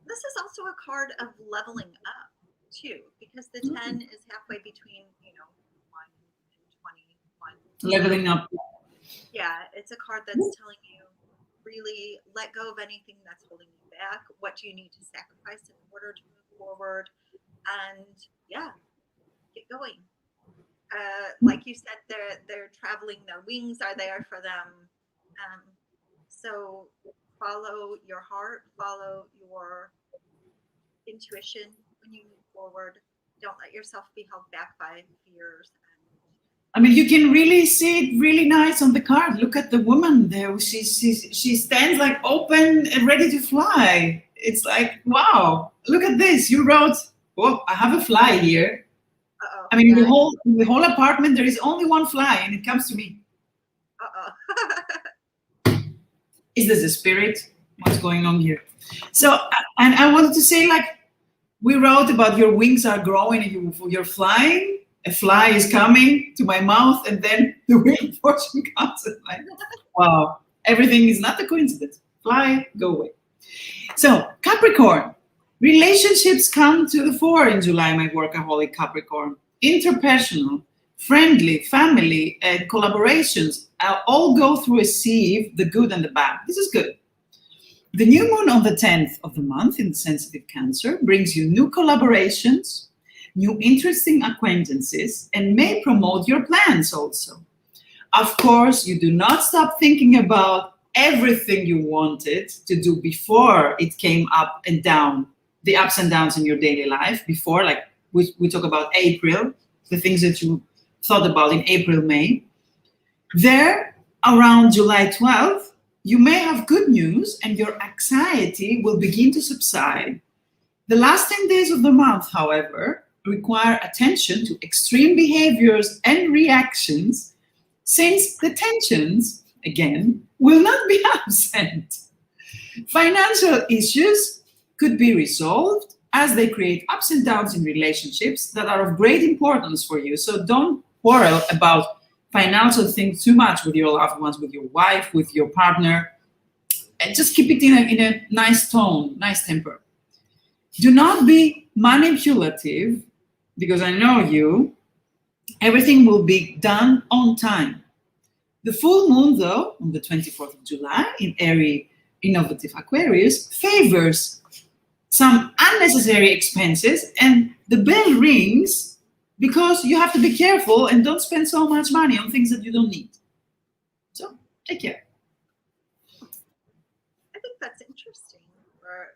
This is also a card of leveling up too, because the 10 is halfway between 1 and 21. Leveling up. Yeah, it's a card that's telling you really let go of anything that's holding you back. What do you need to sacrifice in order to move forward? And yeah, get going. Like you said, they're traveling. Their wings are there for them. So follow your heart, follow your intuition when you move forward. Don't let yourself be held back by fears. I mean, you can really see it really nice on the card. Look at the woman there. She stands like open and ready to fly. It's like, wow, look at this. You wrote, oh, I have a fly here. Uh-oh. I mean, in the whole apartment, there is only one fly and it comes to me. Is this a spirit? What's going on here? So, and I wanted to say, like, we wrote about your wings are growing and you're flying. a fly is coming to my mouth, and then the Wheel of Fortune comes. And like, wow, everything is not a coincidence. Fly, go away. So, Capricorn. Relationships come to the fore in July, my workaholic Capricorn. Interpersonal, friendly, family, and collaborations all go through a sieve, the good and the bad. This is good. The new moon on the 10th of the month in sensitive Cancer brings you new collaborations, new interesting acquaintances, and may promote your plans also. Of course, you do not stop thinking about everything you wanted to do before it came up and down, the ups and downs in your daily life before, like we talk about April, the things that you thought about in April, May. There, around July 12th, you may have good news and your anxiety will begin to subside. The last 10 days of the month, however, require attention to extreme behaviors and reactions, since the tensions, again, will not be absent. Financial issues could be resolved as they create ups and downs in relationships that are of great importance for you. So don't quarrel about financial things too much with your loved ones, with your wife, with your partner, and just keep it in a nice tone, nice temper. Do not be manipulative, because I know you. Everything will be done on time. The full moon, though, on the 24th of July in airy, innovative Aquarius, favors some unnecessary expenses, and the bell rings because you have to be careful and don't spend so much money on things that you don't need. So take care. I think that's interesting.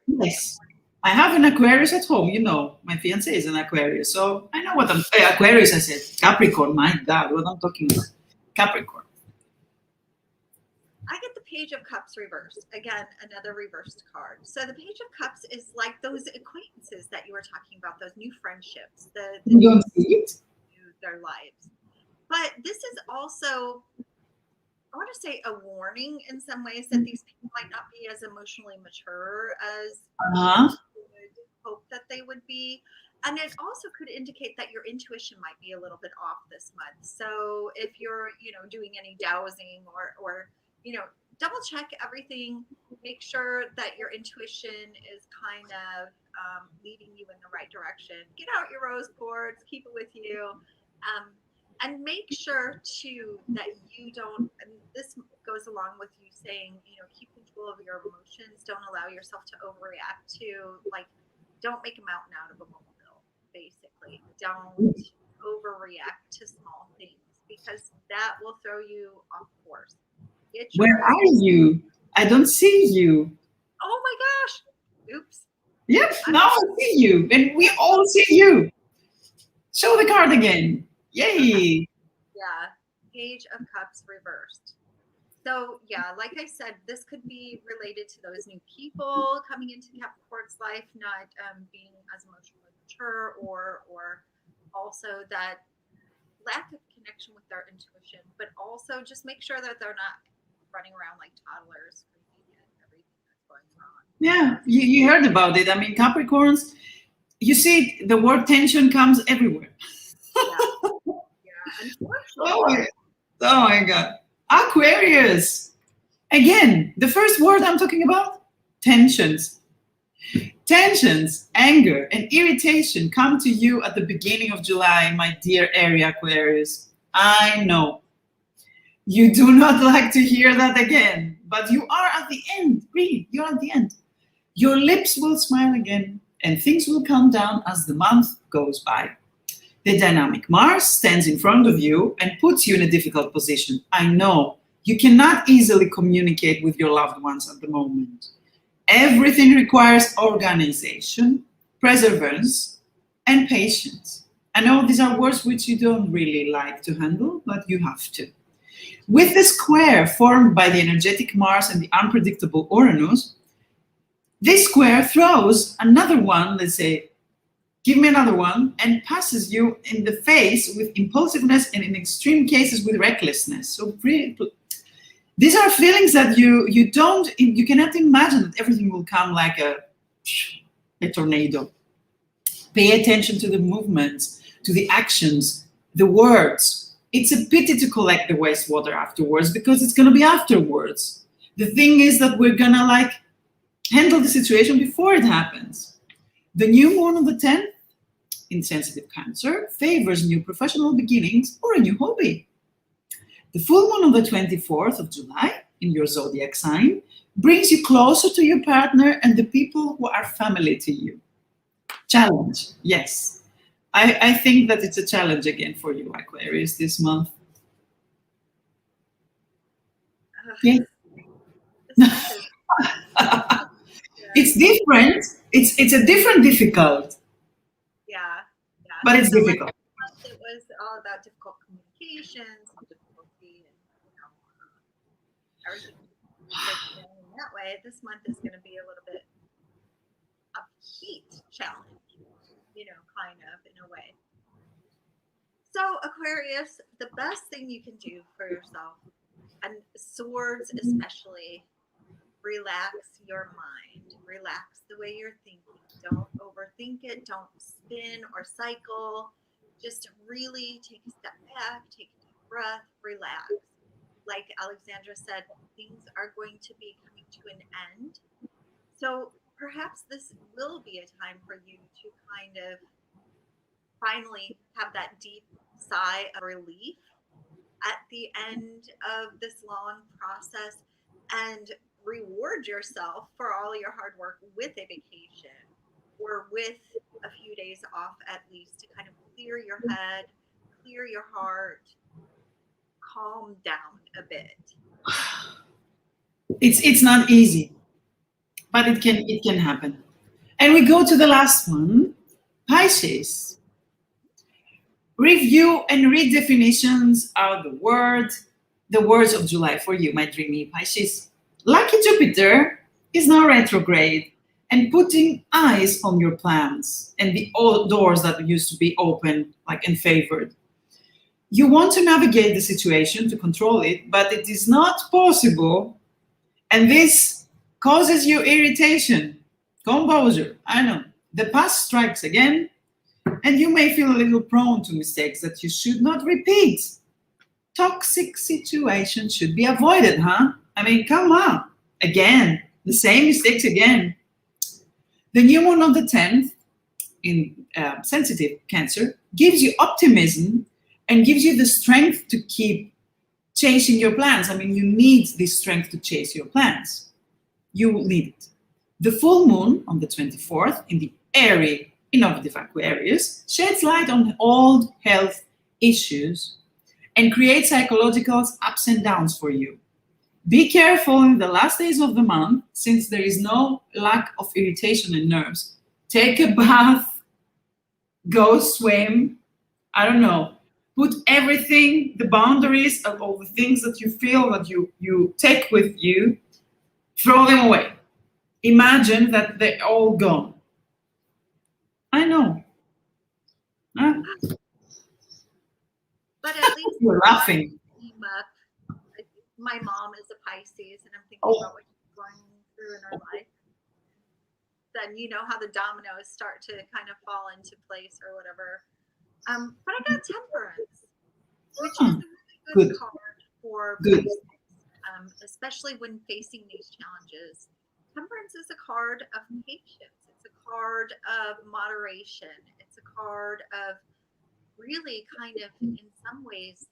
Yes. I have an Aquarius at home, you know. My fiancé is an Aquarius, so I know what I'm saying. Aquarius, I said. Capricorn, my God, what I'm talking about. Capricorn. I get the Page of Cups reversed. Again, another reversed card. So the Page of Cups is like those acquaintances that you were talking about, those new friendships, You don't see it? their lives. But this is also, I want to say, a warning in some ways that these people might not be as emotionally mature as you would hope that they would be. And it also could indicate that your intuition might be a little bit off this month. So if you're, doing any dowsing or double check everything, make sure that your intuition is kind of leading you in the right direction. Get out your rose quartz, keep it with you. And make sure too that you don't, and this goes along with you saying, keep control of your emotions. Don't allow yourself to overreact to, don't make a mountain out of a molehill, basically. Don't overreact to small things, because that will throw you off course. Where are you? I don't see you. Oh my gosh. Oops. Yep, now I see you. And we all see you. Show the card again. Yay. Yeah. Page of Cups reversed. So yeah, like I said, this could be related to those new people coming into Capricorn's life, not being as emotionally mature, or also that lack of connection with their intuition, but also just make sure that they're not running around like toddlers, freaking at everything that's going on. Yeah, you heard about it. I mean, Capricorns, you see the word tension comes everywhere. Yeah, unfortunately. Oh my God. Aquarius. Again, the first word I'm talking about, tensions. Tensions, anger, and irritation come to you at the beginning of July, my dear area Aquarius. I know. You do not like to hear that again, but you are at the end, really, you're at the end. Your lips will smile again, and things will calm down as the month goes by. The dynamic Mars stands in front of you and puts you in a difficult position. I know you cannot easily communicate with your loved ones at the moment. Everything requires organization, perseverance, and patience. I know these are words which you don't really like to handle, but you have to. With the square formed by the energetic Mars and the unpredictable Uranus, this square throws another one, let's say, give me another one, and passes you in the face with impulsiveness and in extreme cases with recklessness. So these are feelings that you cannot imagine that everything will come like a tornado. Pay attention to the movements, to the actions, The words. It's a pity to collect the wastewater afterwards because it's going to be afterwards. The thing is that we're going to like handle the situation before it happens. The new moon on the 10th in sensitive Cancer favors new professional beginnings or a new hobby. The full moon on the 24th of July in your zodiac sign brings you closer to your partner and the people who are family to you. Challenge, yes. I think that it's a challenge again for you, Aquarius, this month. Yes. It's different. It's a different difficult. Yeah. But it's difficult. It was all about difficult communications, difficulty, and everything in that way. This month is going to be a little bit of heat challenge, kind of in a way. So Aquarius, the best thing you can do for yourself, and swords especially, relax your mind, relax the way you're thinking. Don't overthink it, don't spin or cycle. Just really take a step back, take a deep breath, relax. Like Alexandra said, things are going to be coming to an end. So perhaps this will be a time for you to kind of finally have that deep sigh of relief at the end of this long process and reward yourself for all your hard work with a vacation or with a few days off at least to kind of clear your head, clear your heart, calm down a bit. It's not easy, but it can happen. And we go to the last one, Pisces. Review and redefinitions are the words of July for you, my dreamy Pisces. Lucky Jupiter is now retrograde and putting eyes on your plans and the old doors that used to be open, like and favored. You want to navigate the situation to control it, but it is not possible. And this causes you irritation, composure. I know. The past strikes again, and you may feel a little prone to mistakes that you should not repeat. Toxic situations should be avoided, huh? I mean, come on. Again, the same mistakes again. The new moon on the 10th in sensitive Cancer gives you optimism and gives you the strength to keep chasing your plans. I mean, you need this strength to chase your plans. You will need it. The full moon on the 24th in the airy, innovative Aquarius sheds light on old health issues and creates psychological ups and downs for you. Be careful in the last days of the month, since there is no lack of irritation and nerves. Take a bath, go swim, I don't know. Put everything, the boundaries of all the things that you feel that you take with you, throw them away. Imagine that they're all gone. I know. Huh? But at least you're laughing. My mom is a Pisces, and I'm thinking about what she's going through in her life. Then you know how the dominoes start to kind of fall into place or whatever. But I got Temperance, which is a really good card for Pisces, especially when facing these challenges. Temperance is a card of patience. It's a card of moderation. It's a card of really kind of, in some ways,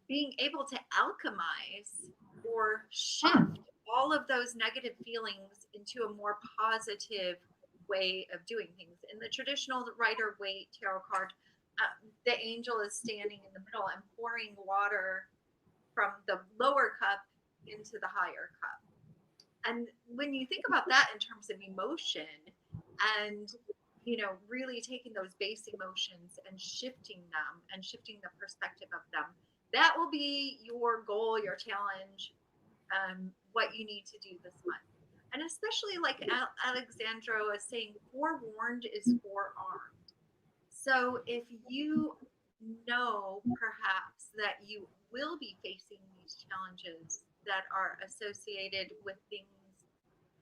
being able to alchemize or shift all of those negative feelings into a more positive way of doing things. In the traditional Rider-Waite tarot card, the angel is standing in the middle and pouring water from the lower cup into the higher cup. And when you think about that in terms of emotion and really taking those base emotions and shifting them and shifting the perspective of them, that will be your goal, your challenge, what you need to do this month. And especially like Alexandra was saying, forewarned is forearmed. So if you know perhaps that you will be facing these challenges that are associated with things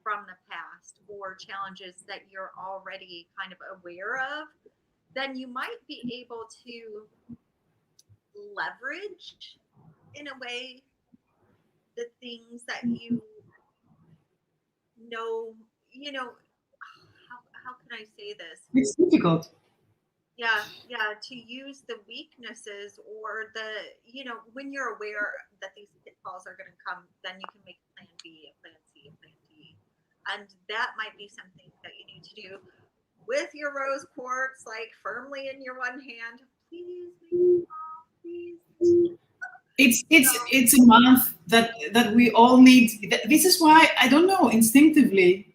from the past or challenges that you're already kind of aware of, then you might be able to leverage in a way the things that you know, how can I say this? It's difficult. Yeah, to use the weaknesses or when you're aware that these pitfalls are going to come, then you can make plan B, a plan C, a plan D. And that might be something that you need to do with your rose quartz, like firmly in your one hand. Please, please. It's a month that we all need. This is why, I don't know, instinctively,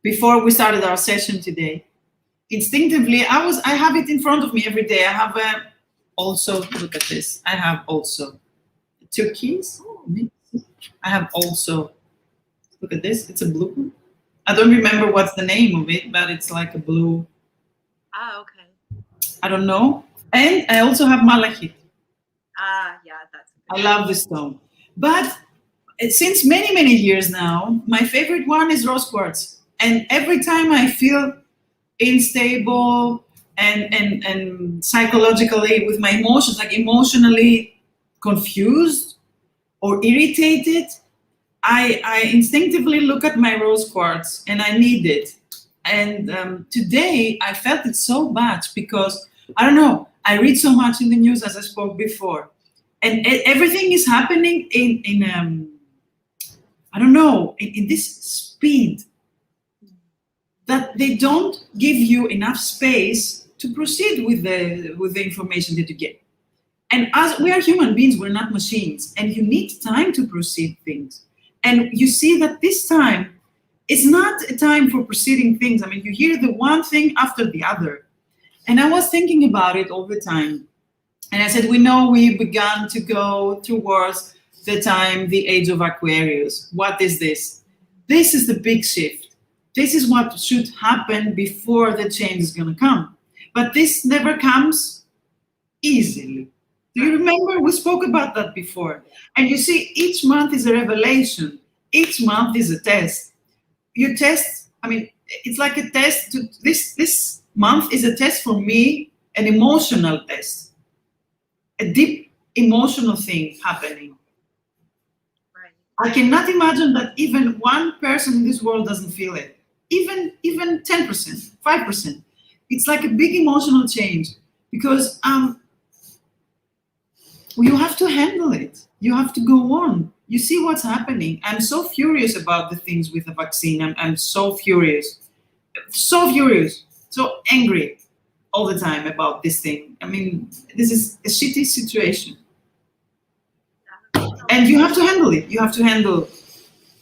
before we started our session today, instinctively, I have it in front of me every day. I have also, look at this. I have also turquoise. I have also, look at this. It's a blue one. I don't remember what's the name of it, but it's like a blue. Ah, okay. I don't know. And I also have malachite. Ah, yeah, that's. I love this stone. But since many, many years now, my favorite one is rose quartz. And every time I feel unstable and psychologically with my emotions, like emotionally confused or irritated, I instinctively look at my rose quartz and I need it. And today I felt it so much because, I don't know, I read so much in the news, as I spoke before. And everything is happening in I don't know, in this speed that they don't give you enough space to proceed with the information that you get. And as we are human beings, we're not machines, and you need time to proceed things. And you see that this time, it's not a time for proceeding things. I mean, you hear the one thing after the other. And I was thinking about it all the time. And I said, we know we began to go towards the age of Aquarius. What is this? This is the big shift. This is what should happen before the change is going to come. But this never comes easily. Do you remember? We spoke about that before. And you see, each month is a revelation. Each month is a test. You test, I mean, it's like a test. This month is a test for me, an emotional test. A deep emotional thing happening. Right. I cannot imagine that even one person in this world doesn't feel it. Even 10%, 5%. It's like a big emotional change because you have to handle it. You have to go on. You see what's happening. I'm so furious about the things with the vaccine. I'm so furious. So furious. So angry all the time about this thing. I mean, this is a shitty situation. And you have to handle it. You have to handle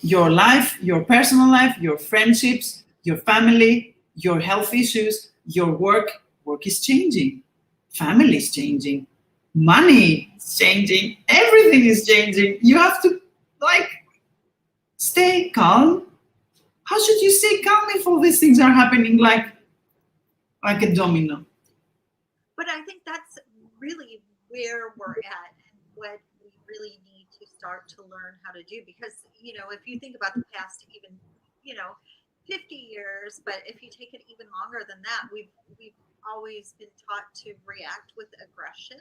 your life, your personal life, your friendships, your family, your health issues, your work. Work is changing. Family is changing. Money is changing. Everything is changing. You have to, stay calm. How should you stay calm if all these things are happening like a domino? But I think that's really where we're at and what we really need to start to learn how to do. Because, if you think about the past even, 50 years, but if you take it even longer than that, we've always been taught to react with aggression.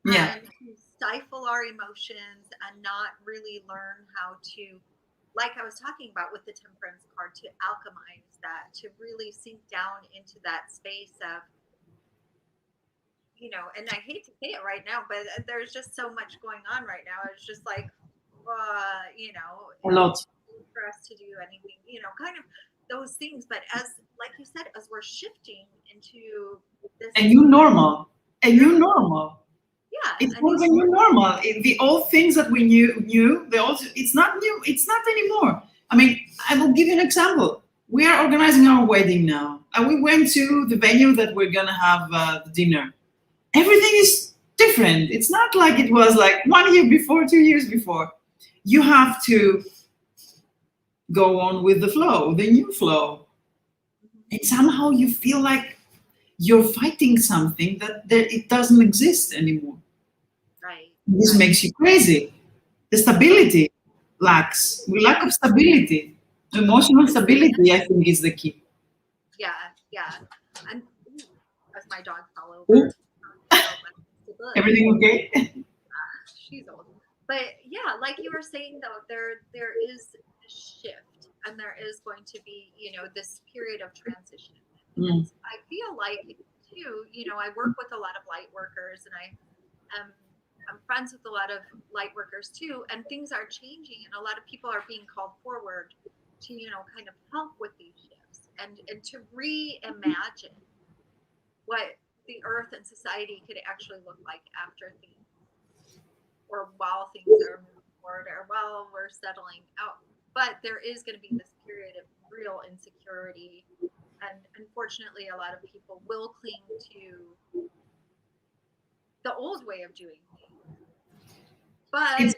Yeah. And to stifle our emotions and not really learn how to, like I was talking about with the Temperance card, to alchemize that, to really sink down into that space of, and I hate to say it right now, but there's just so much going on right now. It's just like, A lot. for us to do anything, kind of those things. But like you said, as we're shifting into this. A new normal. A new normal. Yeah. It's called a new normal. The old things that we knew, it's not new. It's not anymore. I mean, I will give you an example. We are organizing our wedding now. And we went to the venue that we're going to have the dinner. Everything is different. It's not like it was like 1 year before, 2 years before. You have to go on with the flow, the new flow. And somehow you feel like you're fighting something that it doesn't exist anymore. Right. This makes you crazy. The stability lacks. We lack of stability. Emotional stability, I think, is the key. Yeah. And my dogs all over. Ooh. So, Everything okay? she's old. But yeah, like you were saying though, there is a shift, and there is going to be, this period of transition. Mm. I feel like too, I work with a lot of light workers, and I'm friends with a lot of light workers too, and things are changing, and a lot of people are being called forward to, kind of help with these shifts and to reimagine what the earth and society could actually look like after things, or while things are moving forward, or while we're settling out. But there is going to be this period of real insecurity, and unfortunately a lot of people will cling to the old way of doing things. But and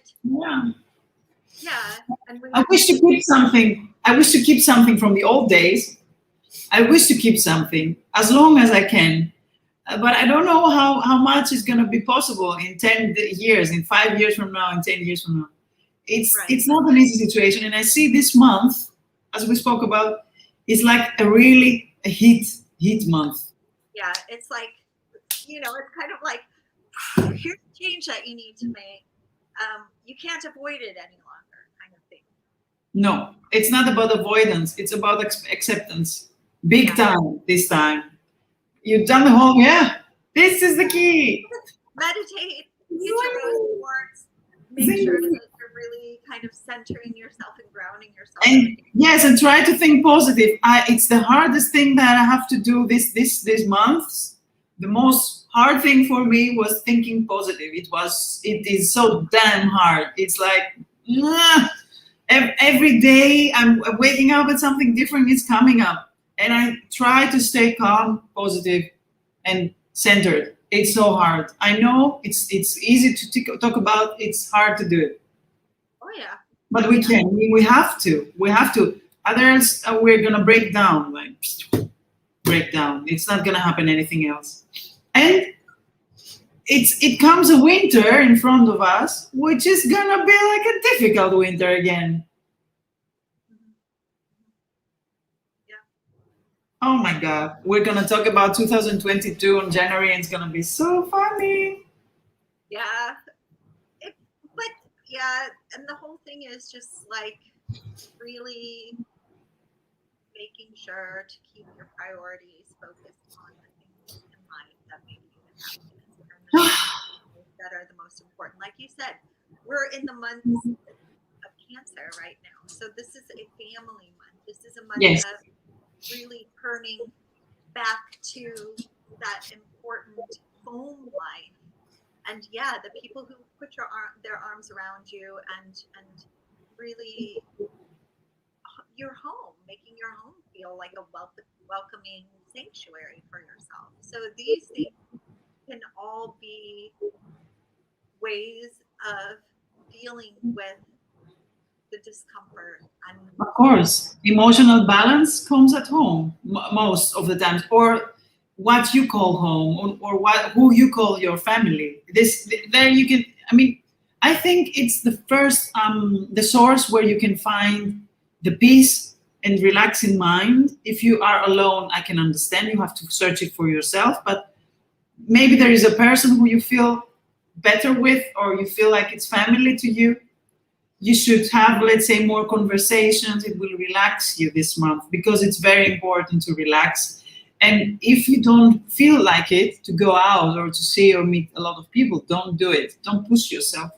I wish to keep something. I wish to keep something from the old days. I wish to keep something as long as I can. But I don't know how much is going to be possible in 10 years, in 5 years from now, in 10 years from now. It's not an easy situation. And I see this month, as we spoke about, is like a heat month. Yeah, it's like, it's kind of like, here's the change that you need to make. You can't avoid it any longer, kind of thing. No, it's not about avoidance. It's about acceptance. Big time this time. You've done the whole, this is the key. Meditate, get your rose quartz, make sure that you're really kind of centering yourself and grounding yourself. And yes, and try to think positive. It's the hardest thing that I have to do this month. The most hard thing for me was thinking positive. It is so damn hard. It's like, every day I'm waking up and something different is coming up. And I try to stay calm, positive, and centered. It's so hard. I know it's easy to talk about. It's hard to do it. Oh yeah. But we can. We have to. We have to. Others, we're gonna break down. Break down. It's not gonna happen anything else. And it comes a winter in front of us, which is gonna be like a difficult winter again. Oh my God, we're going to talk about 2022 in January, and it's going to be so funny. Yeah. And the whole thing is just like really making sure to keep your priorities focused on the things in life that make you the happiest and the things that are the most important. Like you said, we're in the month of Cancer right now. So this is a family month. This is a month of really turning back to that important home life. And the people who put their arms around you and really your home, making your home feel like a welcoming sanctuary for yourself. So these things can all be ways of dealing with the discomfort. And of course, emotional balance comes at home most of the times, or what you call home, or who you call your family. There you can. I mean, I think it's the first the source where you can find the peace and relaxing mind. If you are alone, I can understand you have to search it for yourself, but maybe there is a person who you feel better with, or you feel like it's family to you. You should have, let's say, more conversations. It will relax you this month, because it's very important to relax. And if you don't feel like it to go out or to see or meet a lot of people, don't do it. Don't push yourself.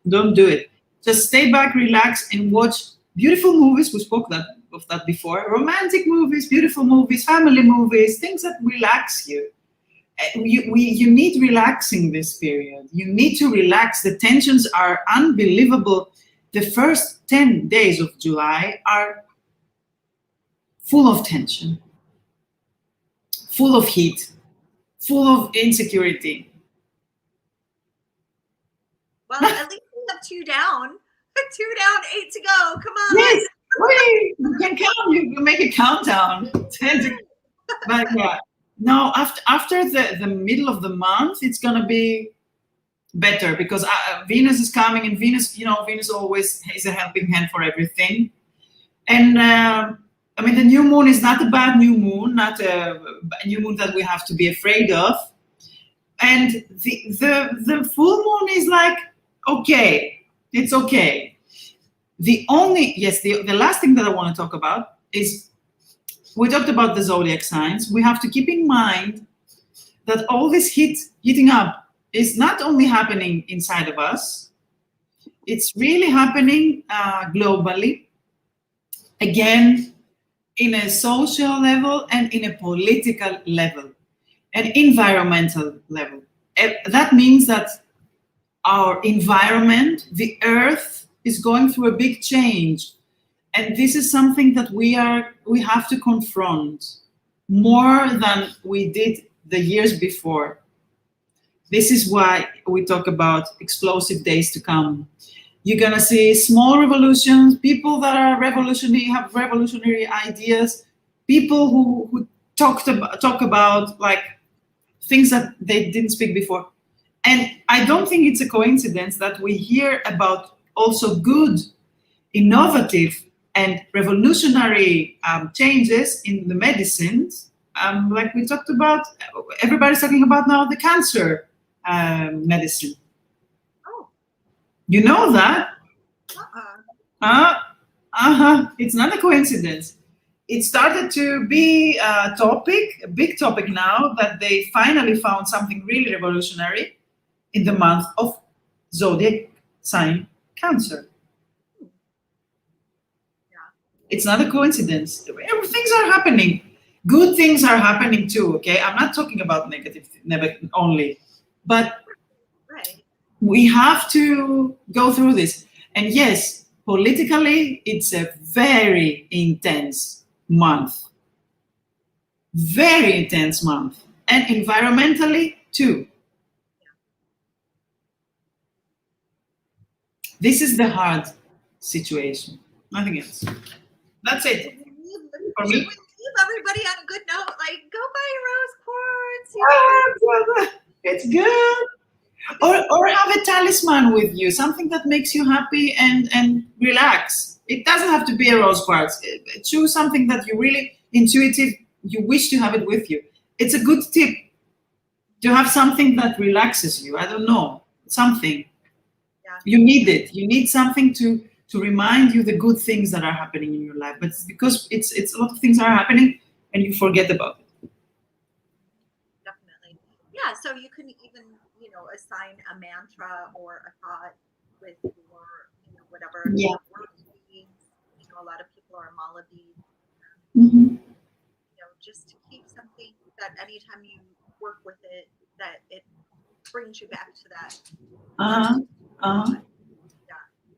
Don't do it. Just stay back, relax, and watch beautiful movies. We spoke of that before. Romantic movies, beautiful movies, family movies, things that relax you. You need relaxing this period. You need to relax. The tensions are unbelievable. The first 10 days of July are full of tension, full of heat, full of insecurity. Well, at least we have 2 down. 2 down, 8 to go. Come on. Yes, wait, you can count. You can make a countdown. But no, after the middle of the month, it's gonna be better, because Venus is coming, and Venus always is a helping hand for everything. And I mean, the new moon is not a bad new moon, not a new moon that we have to be afraid of. And the full moon is like, okay, it's okay. The last thing that I want to talk about is, we talked about the zodiac signs. We have to keep in mind that all this heating up is not only happening inside of us, it's really happening globally. Again, in a social level and in a political level and environmental level. That means that our environment, the earth, is going through a big change. And this is something that we have to confront more than we did the years before. This is why we talk about explosive days to come. You're gonna see small revolutions, people that are revolutionary, have revolutionary ideas, people who talk about like things that they didn't speak before. And I don't think it's a coincidence that we hear about also good, innovative, and revolutionary changes in the medicines, like we talked about. Everybody's talking about now the cancer medicine. Oh. You know that? Uh-uh. It's not a coincidence. It started to be a big topic now, that they finally found something really revolutionary in the month of zodiac sign Cancer. It's not a coincidence. Things are happening. Good things are happening too, okay? I'm not talking about negative only. But right. We have to go through this. And yes, politically, it's a very intense month. Very intense month. And environmentally too. This is the hard situation. Nothing else. That's it. For me. Should we leave everybody on a good note? Like, go buy rose quartz. It's good. Or have a talisman with you, something that makes you happy and relax. It doesn't have to be a rose quartz. Choose something that you really intuitive, you wish to have it with you. It's a good tip to have something that relaxes you. I don't know, something. Yeah. You need it. You need something to remind you the good things that are happening in your life. But it's because it's a lot of things are happening and you forget about it. Definitely. Yeah, so you can even, assign a mantra or a thought with your, whatever. Yeah. A lot of people are mala beads. Mm-hmm. Just to keep something that anytime you work with it, that it brings you back to that.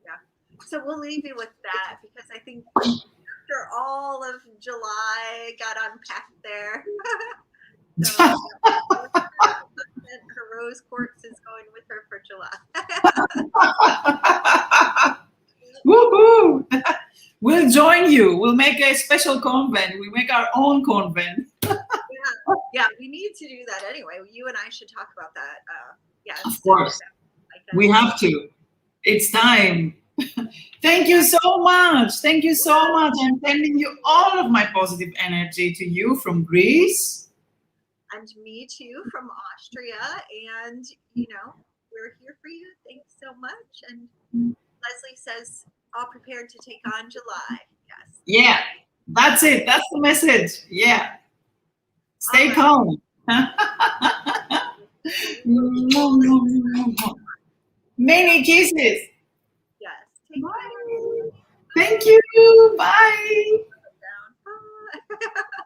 Yeah. So we'll leave you with that, because I think after all of July got unpacked there. So, her rose quartz is going with her for July. Woohoo! We'll join you. We'll make a special convent. We make our own convent. Yeah, we need to do that anyway. You and I should talk about that. Of course. We have to. It's time. Thank you so much. Thank you so much. I'm sending you all of my positive energy to you from Greece. And me too, from Austria. And, we're here for you. Thanks so much. And Leslie says, all prepared to take on July. Yes. Yeah, that's it. That's the message. Yeah. Stay calm. Many kisses. Yes. Take care. Thank you. Bye. Bye.